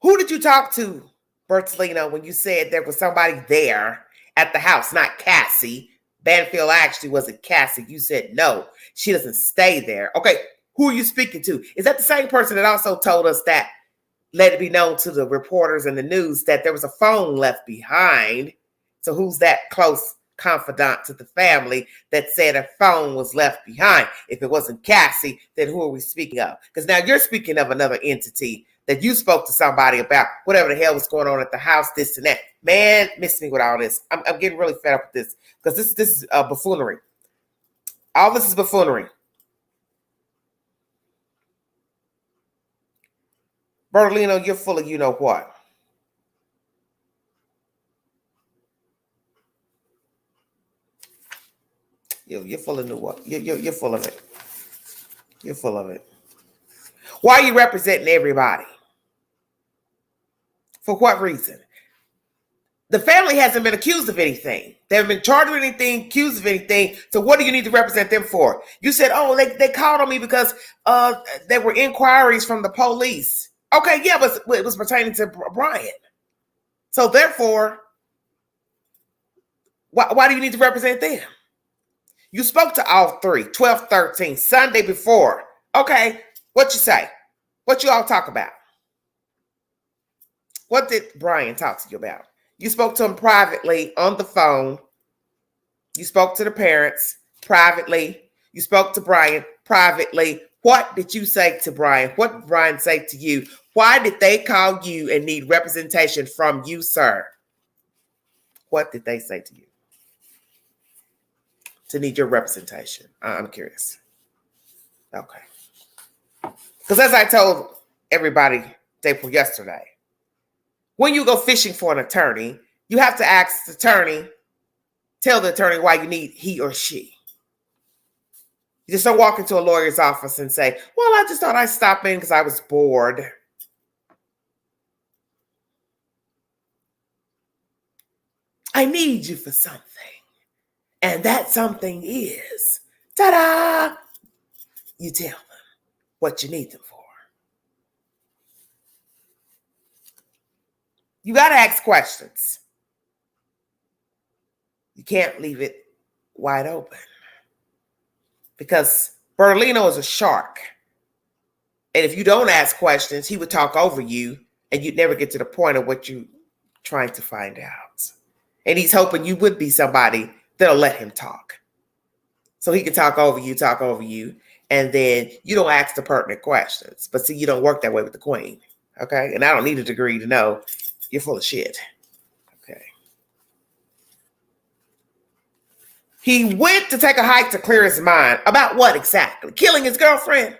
Who did you talk to, Bertolino, when you said there was somebody there at the house, not Cassie? Banfield actually wasn't Cassie. You said no, she doesn't stay there. Okay, who are you speaking to? Is that the same person that also told us that, let it be known to the reporters and the news that there was a phone left behind? So who's that close confidant to the family that said a phone was left behind? If it wasn't Cassie, then who are we speaking of? Because now you're speaking of another entity that you spoke to somebody about whatever the hell was going on at the house, this and that. Man, miss me with all this. I'm getting really fed up with this because this is buffoonery. All this is buffoonery. Bertolino, you're full of you know what. You're full of new what? You're full of it. You're full of it. Why are you representing everybody? For what reason? The family hasn't been accused of anything. They haven't been charged with anything, accused of anything. So what do you need to represent them for? You said, oh, they called on me because there were inquiries from the police. Okay, yeah, but it was pertaining to Brian. So therefore, why do you need to represent them? You spoke to all three, 12, 13, Sunday before. Okay, what you say? What you all talk about? What did Brian talk to you about? You spoke to him privately on the phone. You spoke to the parents privately. You spoke to Brian privately. What did you say to Brian? What did Brian say to you? Why did they call you and need representation from you, sir? What did they say to you to need your representation? I'm curious. Okay. Because as I told everybody day before yesterday, when you go fishing for an attorney, you have to ask the attorney, tell the attorney why you need he or she. You just don't walk into a lawyer's office and say, well, I just thought I'd stop in because I was bored. I need you for something. And that something is, ta-da! You tell them what you need them for. You got to ask questions. You can't leave it wide open. Because Bertolino is a shark. And if you don't ask questions, he would talk over you and you'd never get to the point of what you're trying to find out. And he's hoping you would be somebody that'll let him talk. So he can talk over you, and then you don't ask the pertinent questions. But see, you don't work that way with the queen. Okay? And I don't need a degree to know you're full of shit. Okay. He went to take a hike to clear his mind. About what exactly? Killing his girlfriend?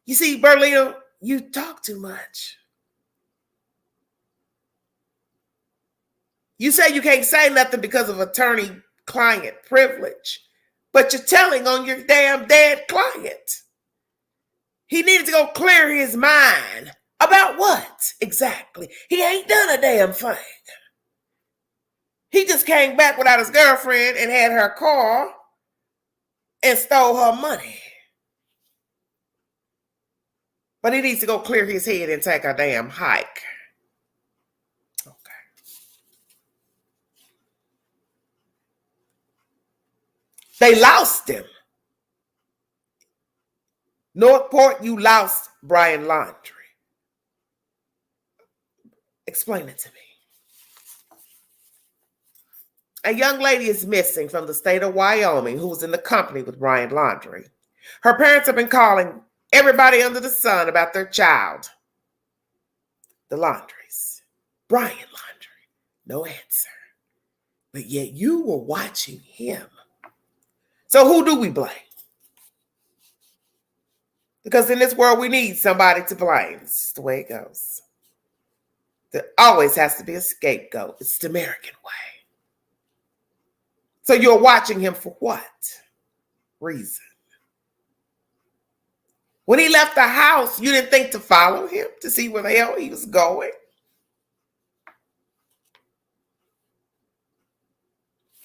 You see, Bertolino, you talk too much. You say you can't say nothing because of attorney-client privilege, but you're telling on your damn dead client. He needed to go clear his mind. About what exactly? He ain't done a damn thing. He just came back without his girlfriend and had her car and stole her money. But he needs to go clear his head and take a damn hike. Okay. They lost him. Northport, you lost Brian Laundrie. Explain it to me. A young lady is missing from the state of Wyoming who was in the company with Brian Laundrie. Her parents have been calling everybody under the sun about their child. The Laundries. Brian Laundrie. No answer. But yet you were watching him. So who do we blame? Because in this world, we need somebody to blame. It's just the way it goes. There always has to be a scapegoat. It's the American way. So you're watching him for what reason? When he left the house, you didn't think to follow him to see where the hell he was going?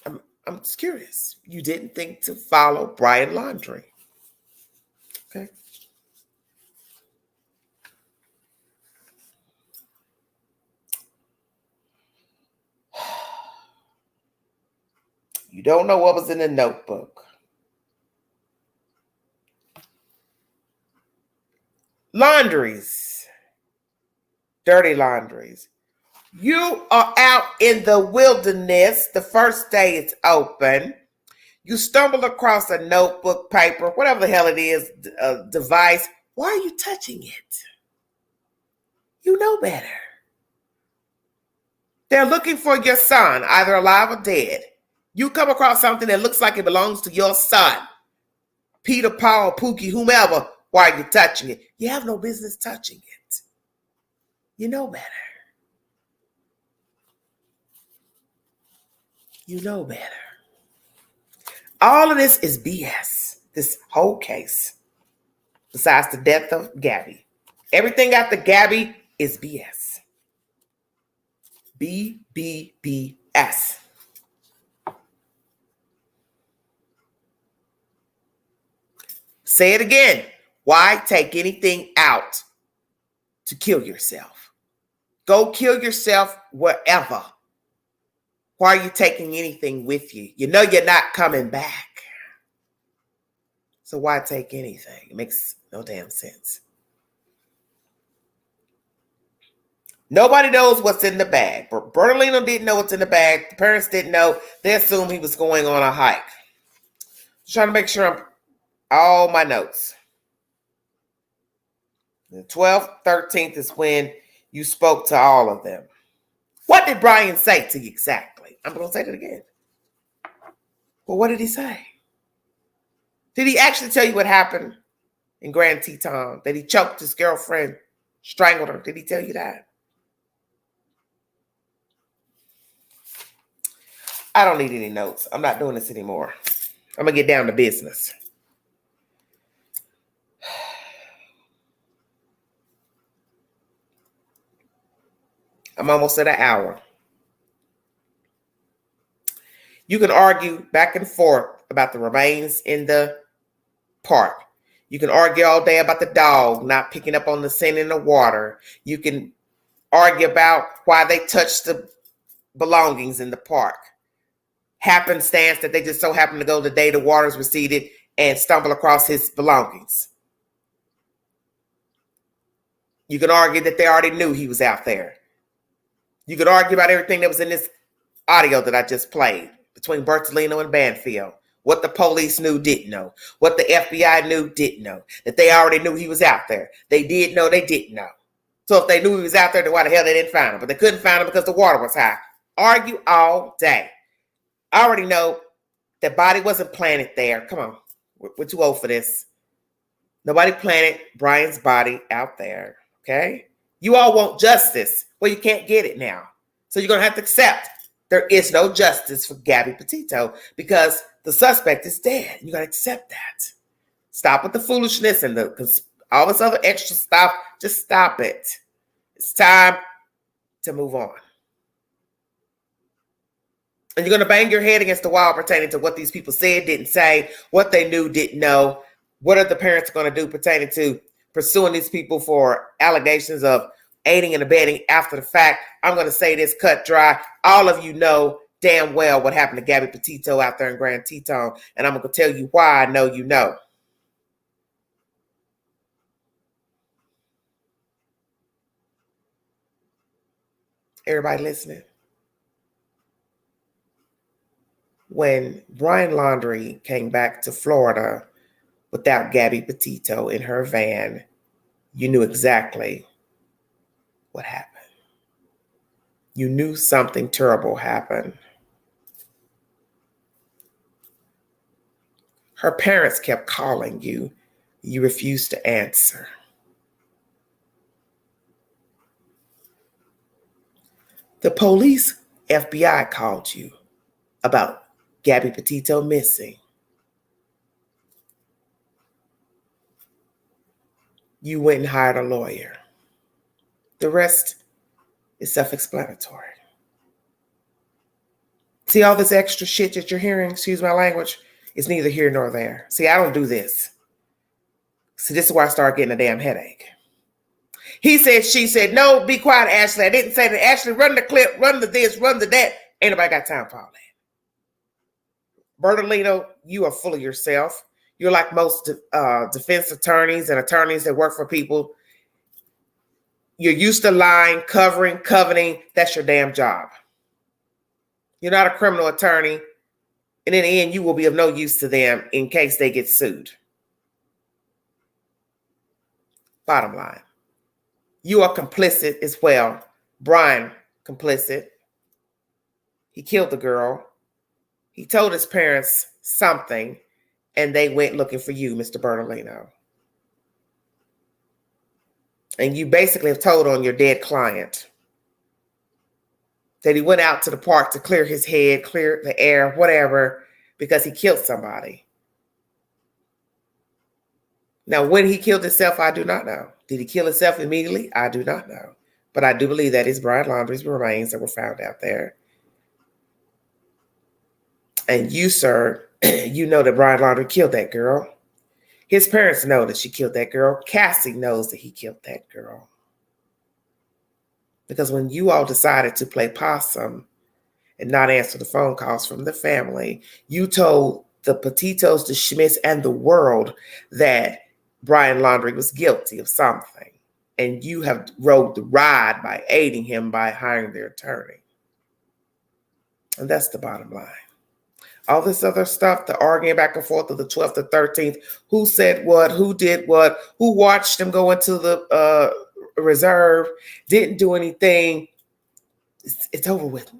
I'm just curious. You didn't think to follow Brian Laundrie. Okay. You don't know what was in the notebook. Laundries. Dirty laundries. You are out in the wilderness. The first day it's open. You stumble across a notebook, paper, whatever the hell it is, a device. Why are you touching it? You know better. They're looking for your son, either alive or dead. You come across something that looks like it belongs to your son. Peter, Paul, Pookie, whomever. Why are you touching it? You have no business touching it. You know better. You know better. All of this is BS. This whole case. Besides the death of Gabby. Everything after Gabby is BS. BBBS. Say it again. Why take anything out to kill yourself? Go kill yourself wherever. Why are you taking anything with you? You know you're not coming back. So why take anything? It makes no damn sense. Nobody knows what's in the bag. Bertolino didn't know what's in the bag. The parents didn't know. They assumed he was going on a hike. Just trying to make sure I'm all my notes. The 12th, 13th is when you spoke to all of them. What did Brian say to you exactly? I'm going to say that again. Well, what did he say? Did he actually tell you what happened in Grand Teton? That he choked his girlfriend, strangled her? Did he tell you that? I don't need any notes. I'm not doing this anymore. I'm going to get down to business. I'm almost at an hour. You can argue back and forth about the remains in the park. You can argue all day about the dog not picking up on the scent in the water. You can argue about why they touched the belongings in the park. Happenstance that they just so happened to go the day the waters receded and stumble across his belongings. You can argue that they already knew he was out there. You could argue about everything that was in this audio that I just played between Bertolino and Banfield. What the police knew, didn't know. What the FBI knew, didn't know. That they already knew he was out there. They did know, they didn't know. So if they knew he was out there, then why the hell they didn't find him? But they couldn't find him because the water was high. Argue all day. I already know the body wasn't planted there. Come on. We're too old for this. Nobody planted Brian's body out there. Okay? You all want justice. Well, you can't get it now. So you're going to have to accept there is no justice for Gabby Petito because the suspect is dead. You got to accept that. Stop with the foolishness and all this other extra stuff. Just stop it. It's time to move on. And you're going to bang your head against the wall pertaining to what these people said, didn't say, what they knew, didn't know. What are the parents going to do pertaining to pursuing these people for allegations of aiding and abetting after the fact? I'm going to say this cut dry. All of you know damn well what happened to Gabby Petito out there in Grand Teton. And I'm going to tell you why I know you know. Everybody listening? When Brian Laundrie came back to Florida without Gabby Petito in her van, you knew exactly what happened. You knew something terrible happened. Her parents kept calling you. You refused to answer. The police, FBI called you about Gabby Petito missing. You went and hired a lawyer. The rest is self-explanatory. See all this extra shit that you're hearing, excuse my language, it's neither here nor there. See, I don't do this. See, this is why I start getting a damn headache. He said, she said, no, be quiet, Ashley. I didn't say that. Ashley, run the clip, run the this, run the that. Ain't nobody got time for all that. Bertolino, you are full of yourself. You're like most defense attorneys and attorneys that work for people. You're used to lying, covering, coveting. That's your damn job. You're not a criminal attorney. And in the end, you will be of no use to them in case they get sued. Bottom line. You are complicit as well. Brian, complicit. He killed the girl. He told his parents something, and they went looking for you, Mr. Bertolino. And you basically have told on your dead client that he went out to the park to clear his head, clear the air, whatever, because he killed somebody. Now, when he killed himself, I do not know. Did he kill himself immediately? I do not know. But I do believe that is Brian Laundrie's remains that were found out there. And you, sir, you know that Brian Laundrie killed that girl. His parents know that she killed that girl. Cassie knows that he killed that girl. Because when you all decided to play possum and not answer the phone calls from the family, you told the Petitos, the Schmitz, and the world that Brian Laundrie was guilty of something. And you have rode the ride by aiding him by hiring their attorney. And that's the bottom line. All this other stuff, the arguing back and forth of the 12th to 13th, who said what, who did what, who watched him go into the reserve, didn't do anything, it's over with.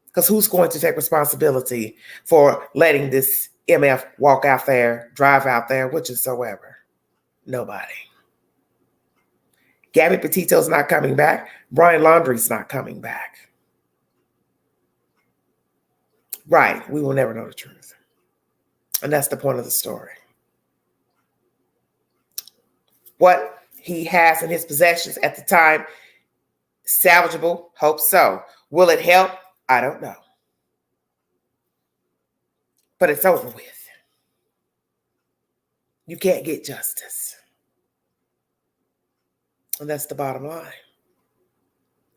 Because who's going to take responsibility for letting this MF walk out there, drive out there, whatsoever? Nobody. Gabby Petito's not coming back. Brian Laundrie's not coming back. Right, we will never know the truth. And that's the point of the story. What he has in his possessions at the time, salvageable, hope so. Will it help? I don't know. But it's over with. You can't get justice. And that's the bottom line.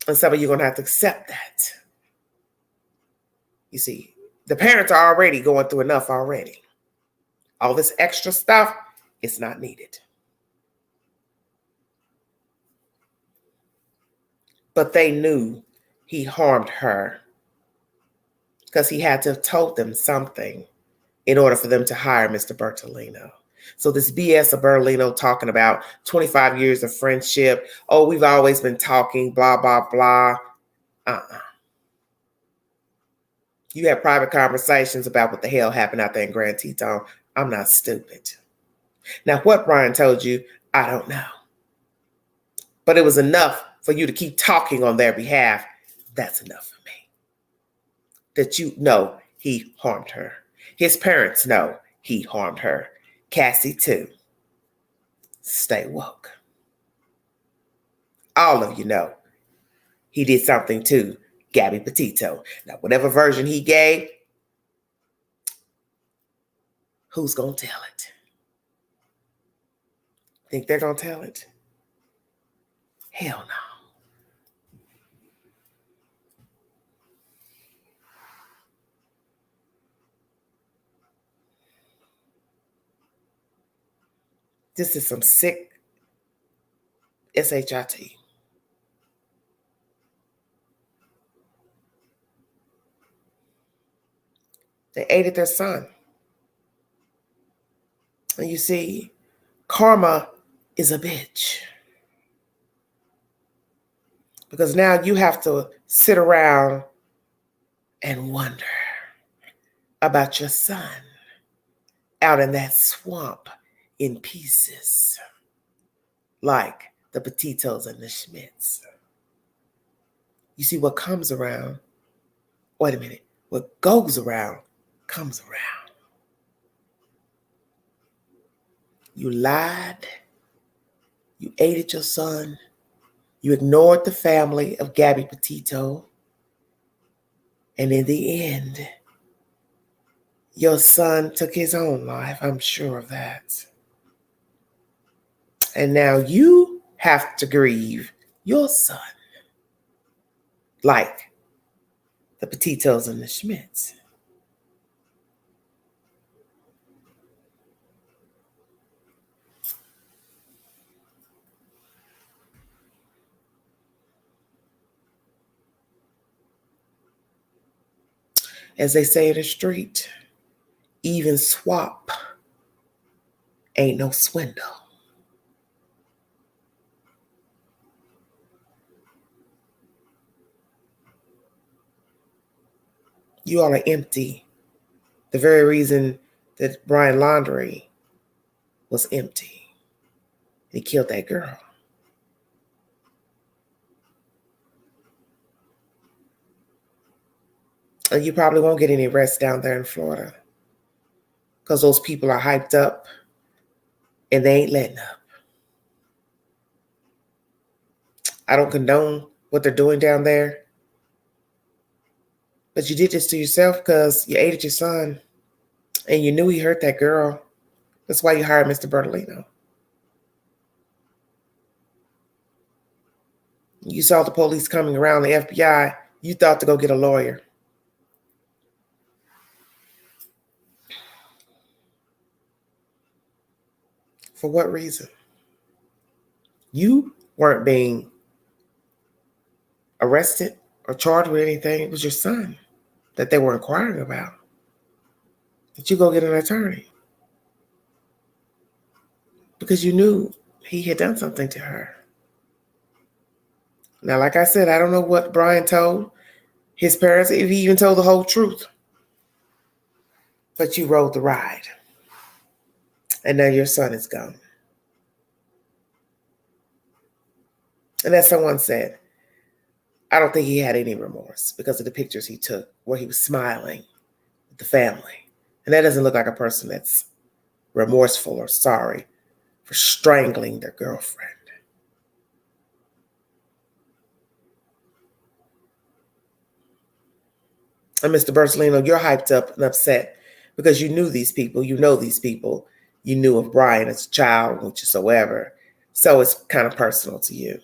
And some of you are going to have to accept that. You see, the parents are already going through enough already. All this extra stuff, it's not needed. But they knew he harmed her because he had to have told them something in order for them to hire Mr. Bertolino. So this BS of Bertolino talking about 25 years of friendship. Oh, we've always been talking, blah, blah, blah. You have private conversations about what the hell happened out there in Grand Teton. I'm not stupid. Now, what Brian told you, I don't know. But it was enough for you to keep talking on their behalf. That's enough for me. That you know he harmed her. His parents know he harmed her. Cassie, too. Stay woke. All of you know he did something to Gabby Petito. Now, whatever version he gave, who's going to tell it? Think they're going to tell it? Hell no. This is some sick SHIT. They aided their son. And you see, karma is a bitch. Because now you have to sit around and wonder about your son out in that swamp in pieces, like the Petitos and the Schmitz. You see, what comes around, wait a minute, what goes around comes around. You lied, you aided your son, you ignored the family of Gabby Petito, and in the end, your son took his own life. I'm sure of that. And now you have to grieve your son, like the Petitos and the Schmitz. As they say in the street, even swap ain't no swindle. You all are empty. The very reason that Brian Laundrie was empty. He killed that girl. And you probably won't get any rest down there in Florida because those people are hyped up and they ain't letting up. I don't condone what they're doing down there, but you did this to yourself because you aided your son and you knew he hurt that girl. That's why you hired Mr. Bertolino. You saw the police coming around, the FBI. You thought to go get a lawyer. For what reason? You weren't being arrested or charged with anything. It was your son that they were inquiring about. Did you go get an attorney? Because you knew he had done something to her. Now, like I said, I don't know what Brian told his parents, if he even told the whole truth. But you rode the ride. And now your son is gone. And as someone said, I don't think he had any remorse because of the pictures he took where he was smiling with the family. And that doesn't look like a person that's remorseful or sorry for strangling their girlfriend. And Mr. Bertolino, you're hyped up and upset because you knew these people, you know these people, you knew of Brian as a child, whatsoever. So it's kind of personal to you.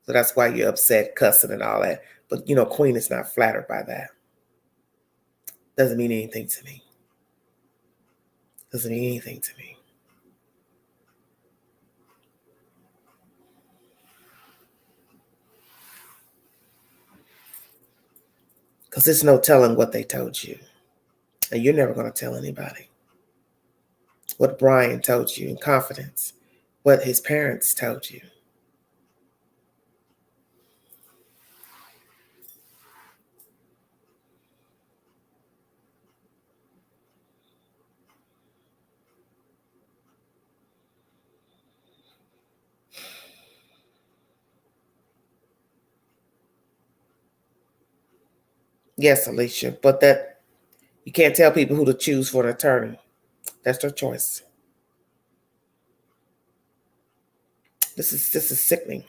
So that's why you're upset, cussing and all that. But, you know, Queen is not flattered by that. Doesn't mean anything to me. Doesn't mean anything to me. Because there's no telling what they told you. And you're never going to tell anybody what Brian told you in confidence, what his parents told you. Yes, Alicia, but that you can't tell people who to choose for an attorney. That's their choice. This is sickening.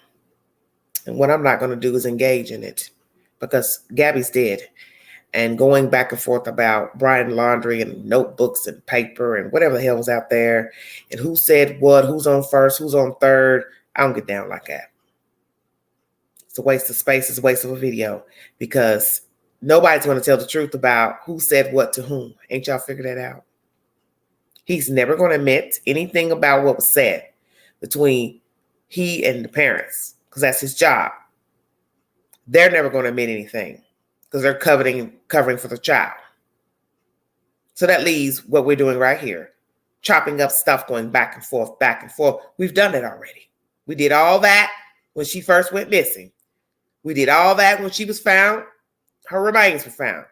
And what I'm not going to do is engage in it because Gabby's dead. And going back and forth about Brian Laundrie and notebooks and paper and whatever the hell was out there and who said what, who's on first, who's on third. I don't get down like that. It's a waste of space. It's a waste of a video because nobody's going to tell the truth about who said what to whom. Ain't y'all figured that out? He's never going to admit anything about what was said between he and the parents because that's his job. They're never going to admit anything because they're covering for the child. So that leaves what we're doing right here, chopping up stuff, going back and forth, back and forth. We've done it already. We did all that when she first went missing. We did all that when she was found. Her remains were found.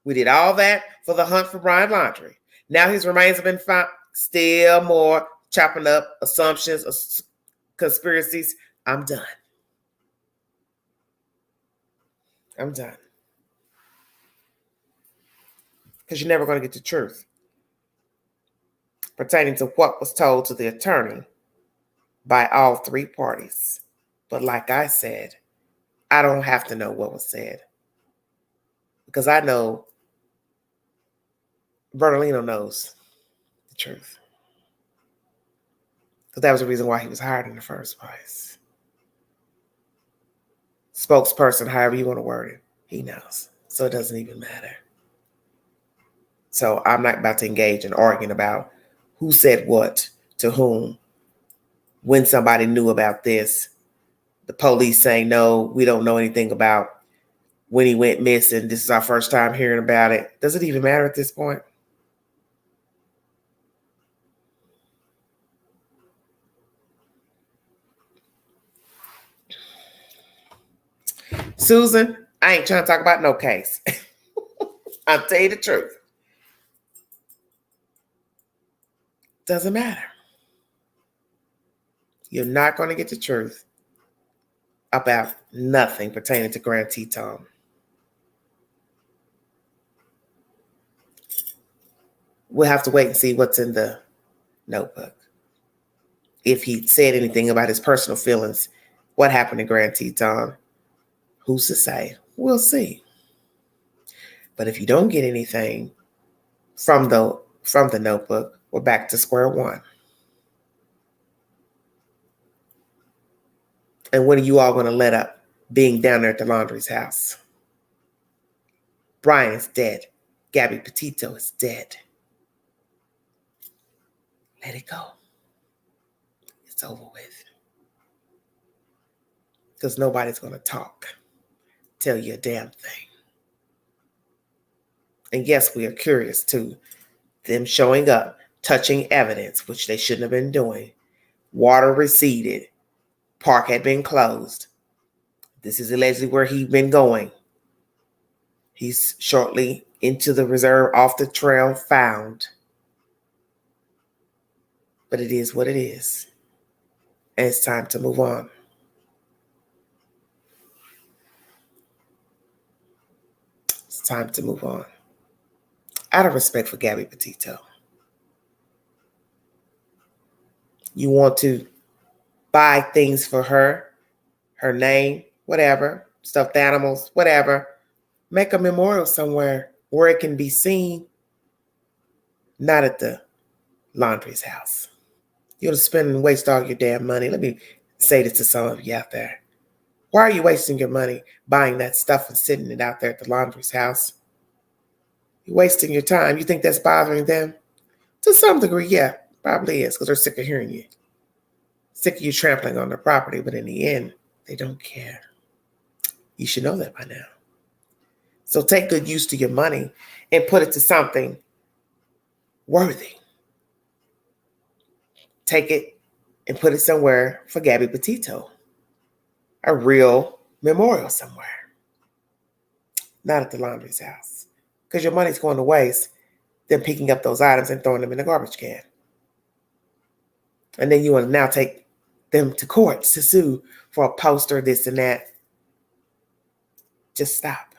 We did all that for the hunt for Brian Laundrie. Now his remains have been found. Still more chopping up assumptions, conspiracies. I'm done. I'm done. Because you're never going to get the truth pertaining to what was told to the attorney by all three parties. But like I said, I don't have to know what was said because I know Bertolino knows the truth. Because that was the reason why he was hired in the first place. Spokesperson, however you want to word it, he knows. So it doesn't even matter. So I'm not about to engage in arguing about who said what to whom, when somebody knew about this, the police saying, no, we don't know anything about when he went missing. This is our first time hearing about it. Does it even matter at this point? Susan, I ain't trying to talk about no case. I'll tell you the truth. Doesn't matter. You're not going to get the truth about nothing pertaining to Grand Teton. We'll have to wait and see what's in the notebook. If he said anything about his personal feelings, what happened in Grand Teton, who's to say? We'll see. But if you don't get anything from the notebook, we're back to square one. And when are you all going to let up being down there at the Laundrie's house? Brian is dead. Gabby Petito is dead. Let it go. It's over with. Because nobody's going to tell you a damn thing. And yes, we are curious too. Them showing up, touching evidence, which they shouldn't have been doing. Water receded. Park had been closed. This is allegedly where he'd been going. He's shortly into the reserve off the trail found. But it is what it is. And it's time to move on. It's time to move on. Out of respect for Gabby Petito. You want to buy things for her name, whatever, stuffed animals, whatever. Make a memorial somewhere where it can be seen, not at the Laundrie's house. You want to spend and waste all your damn money. Let me say this to some of you out there. Why are you wasting your money buying that stuff and sitting it out there at the Laundrie's house? You're wasting your time. You think that's bothering them? To some degree, yeah, probably is, because they're sick of hearing you. Sick of you trampling on their property, but in the end, they don't care. You should know that by now. So take good use to your money and put it to something worthy. Take it and put it somewhere for Gabby Petito. A real memorial somewhere. Not at the Laundrie's house. Because your money's going to waste than picking up those items and throwing them in the garbage can. And then you want to now take them to court to sue for a poster, this and that. Just stop.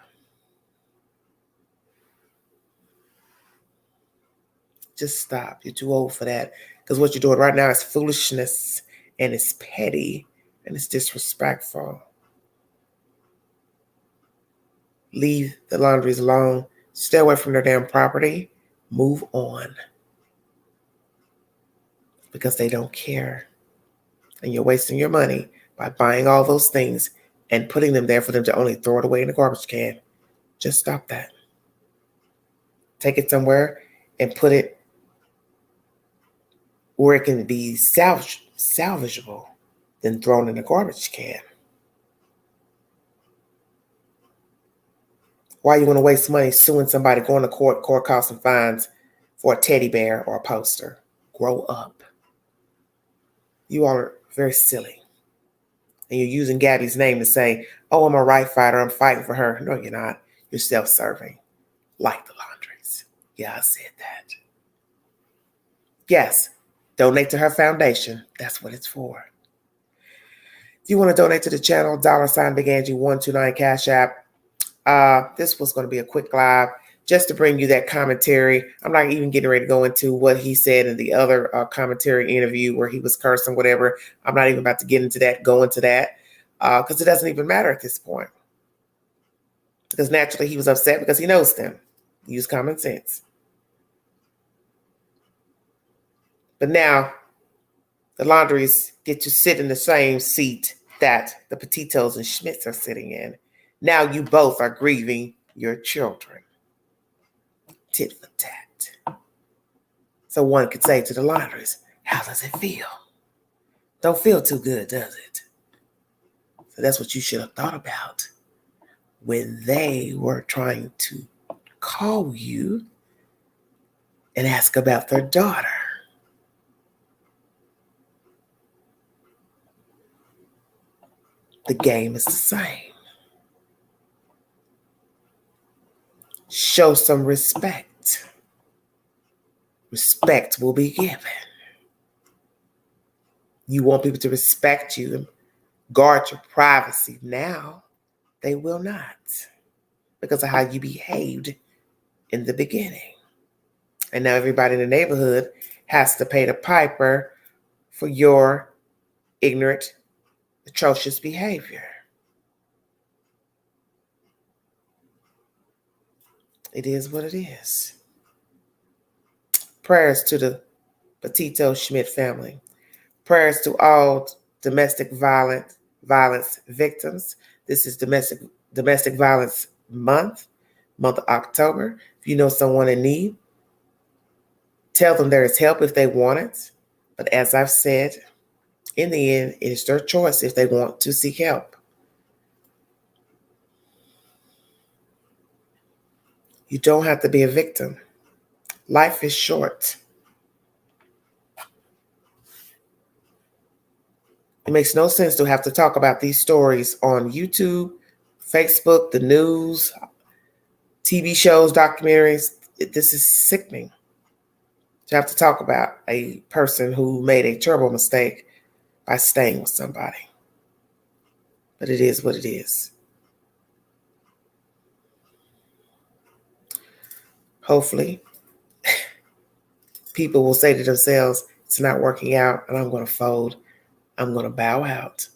Just stop. You're too old for that. Because what you're doing right now is foolishness, and it's petty, and it's disrespectful. Leave the Laundries alone. Stay away from their damn property. Move on. Because they don't care. And you're wasting your money by buying all those things and putting them there for them to only throw it away in the garbage can. Just stop that. Take it somewhere and put it where it can be salvageable than thrown in a garbage can. Why you want to waste money suing somebody, going to court costs and fines for a teddy bear or a poster? Grow up. You all are very silly. And you're using Gabby's name to say, oh, I'm a right fighter, I'm fighting for her. No, you're not. You're self-serving. Like the Laundries. Yeah, I said that. Yes, donate to her foundation. That's what it's for. If you want to donate to the channel, $Big Angie 129 Cash App. This was going to be a quick live just to bring you that commentary. I'm not even getting ready to go into what he said in the other commentary interview where he was cursing, whatever. I'm not even about to get into that, go into that, because it doesn't even matter at this point. Because naturally he was upset because he knows them. Use common sense. But now the Laundries get to sit in the same seat that the Petitos and Schmitz are sitting in. Now you both are grieving your children. Tit for tat. So one could say to the Laundries, how does it feel? Don't feel too good, does it? So that's what you should have thought about when they were trying to call you and ask about their daughter. The game is the same. Show some respect. Respect will be given. You want people to respect you and guard your privacy. Now, they will not because of how you behaved in the beginning. And now everybody in the neighborhood has to pay the piper for your ignorant, atrocious behavior. It is what it is. Prayers to the Petito Schmidt family. Prayers to all domestic violence victims. This is domestic violence month of October. If you know someone in need, tell them there is help if they want it. But as I've said, in the end, it is their choice if they want to seek help. You don't have to be a victim. Life is short. It makes no sense to have to talk about these stories on YouTube, Facebook, the news, TV shows, documentaries. This is sickening to have to talk about a person who made a terrible mistake by staying with somebody. But it is what it is. Hopefully, people will say to themselves, it's not working out and I'm going to fold. I'm going to bow out.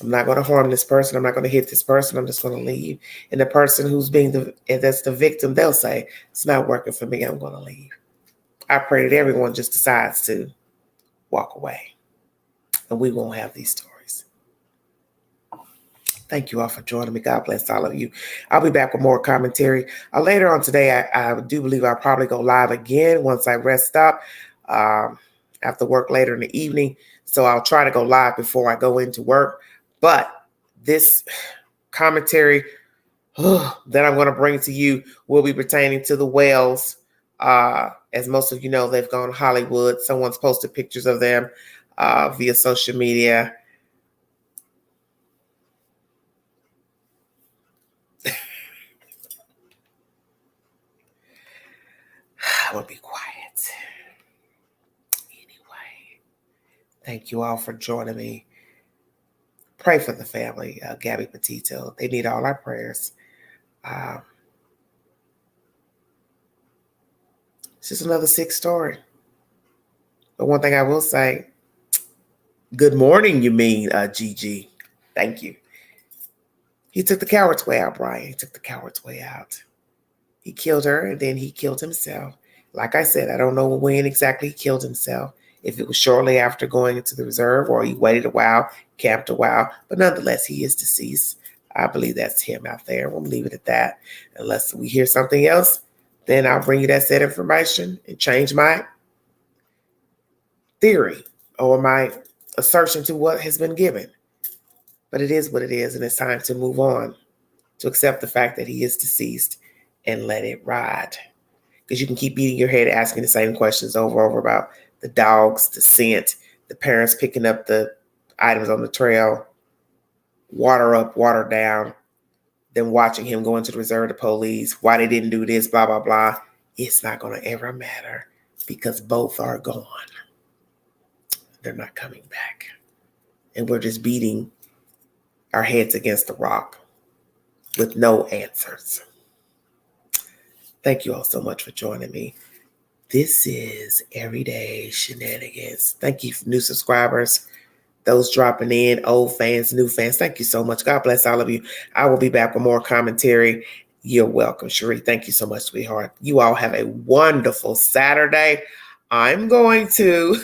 I'm not going to harm this person. I'm not going to hit this person. I'm just going to leave. And the person who's that's the victim, they'll say, it's not working for me. I'm going to leave. I pray that everyone just decides to walk away. And we won't have these stories. Thank you all for joining me. God bless all of you. I'll be back with more commentary. Later on today, I do believe I'll probably go live again once I rest up after work later in the evening. So I'll try to go live before I go into work. But this commentary that I'm going to bring to you will be pertaining to the whales. As most of you know, they've gone to Hollywood. Someone's posted pictures of them via social media. I'm going to be quiet. Anyway, thank you all for joining me. Pray for the family, Gabby Petito. They need all our prayers. It's just another sick story. But one thing I will say, good morning, you mean, Gigi. Thank you. He took the coward's way out, Brian. He took the coward's way out. He killed her, and then he killed himself. Like I said, I don't know when exactly he killed himself. If it was shortly after going into the reserve or he waited a while, camped a while. But nonetheless, he is deceased. I believe that's him out there. We'll leave it at that. Unless we hear something else, then I'll bring you that said information and change my theory or my assertion to what has been given. But it is what it is, and it's time to move on, to accept the fact that he is deceased and let it ride. Because you can keep beating your head asking the same questions over and over about the dogs, the scent, the parents picking up the items on the trail, water up, water down, then watching him go into the reserve, the police, why they didn't do this, blah, blah, blah. It's not going to ever matter because both are gone. They're not coming back. And we're just beating our heads against the rock with no answers. Thank you all so much for joining me. This is Everyday Shenanigans. Thank you for new subscribers, those dropping in, old fans, new fans. Thank you so much. God bless all of you. I will be back with more commentary. You're welcome, Cherie. Thank you so much, sweetheart. You all have a wonderful Saturday. I'm going to,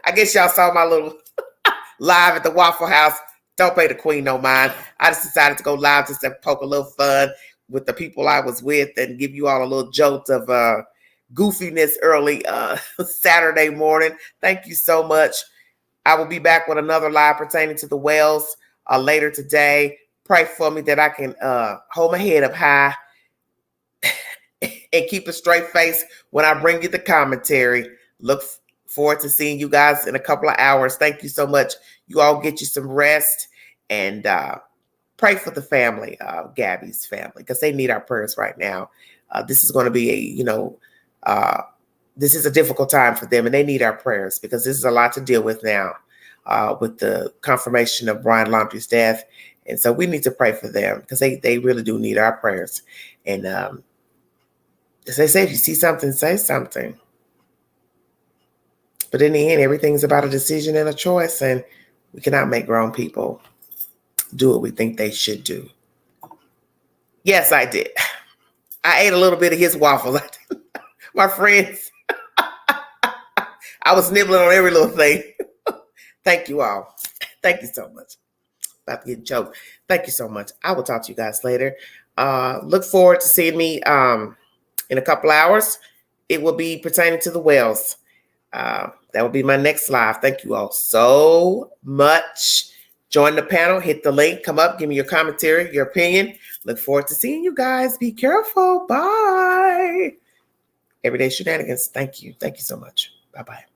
I guess y'all saw my little live at the Waffle House. Don't pay the queen no mind. I just decided to go live just to poke a little fun with the people I was with and give you all a little jolt of goofiness early Saturday morning. Thank you so much. I will be back with another live pertaining to the whales later today. pray for me that I can hold my head up high and keep a straight face when I bring you the commentary. Look forward to seeing you guys in a couple of hours. Thank you so much. You all get you some rest and pray for the family, Gabby's family, because they need our prayers right now. This is going to be this is a difficult time for them, and they need our prayers because this is a lot to deal with now with the confirmation of Brian Laundrie's death. And so we need to pray for them because they really do need our prayers. And as they say, if you see something, say something. But in the end, everything's about a decision and a choice, and we cannot make grown people do what we think they should do. Yes, I did. I ate a little bit of his waffle. My friends, I was nibbling on every little thing. Thank you all. Thank you so much. About to get choked. Thank you so much. I will talk to you guys later. Look forward to seeing me in a couple hours. It will be pertaining to the Wells. That will be my next live. Thank you all so much. Join the panel. Hit the link. Come up. Give me your commentary, your opinion. Look forward to seeing you guys. Be careful. Bye. Everyday Shenanigans. Thank you. Thank you so much. Bye-bye.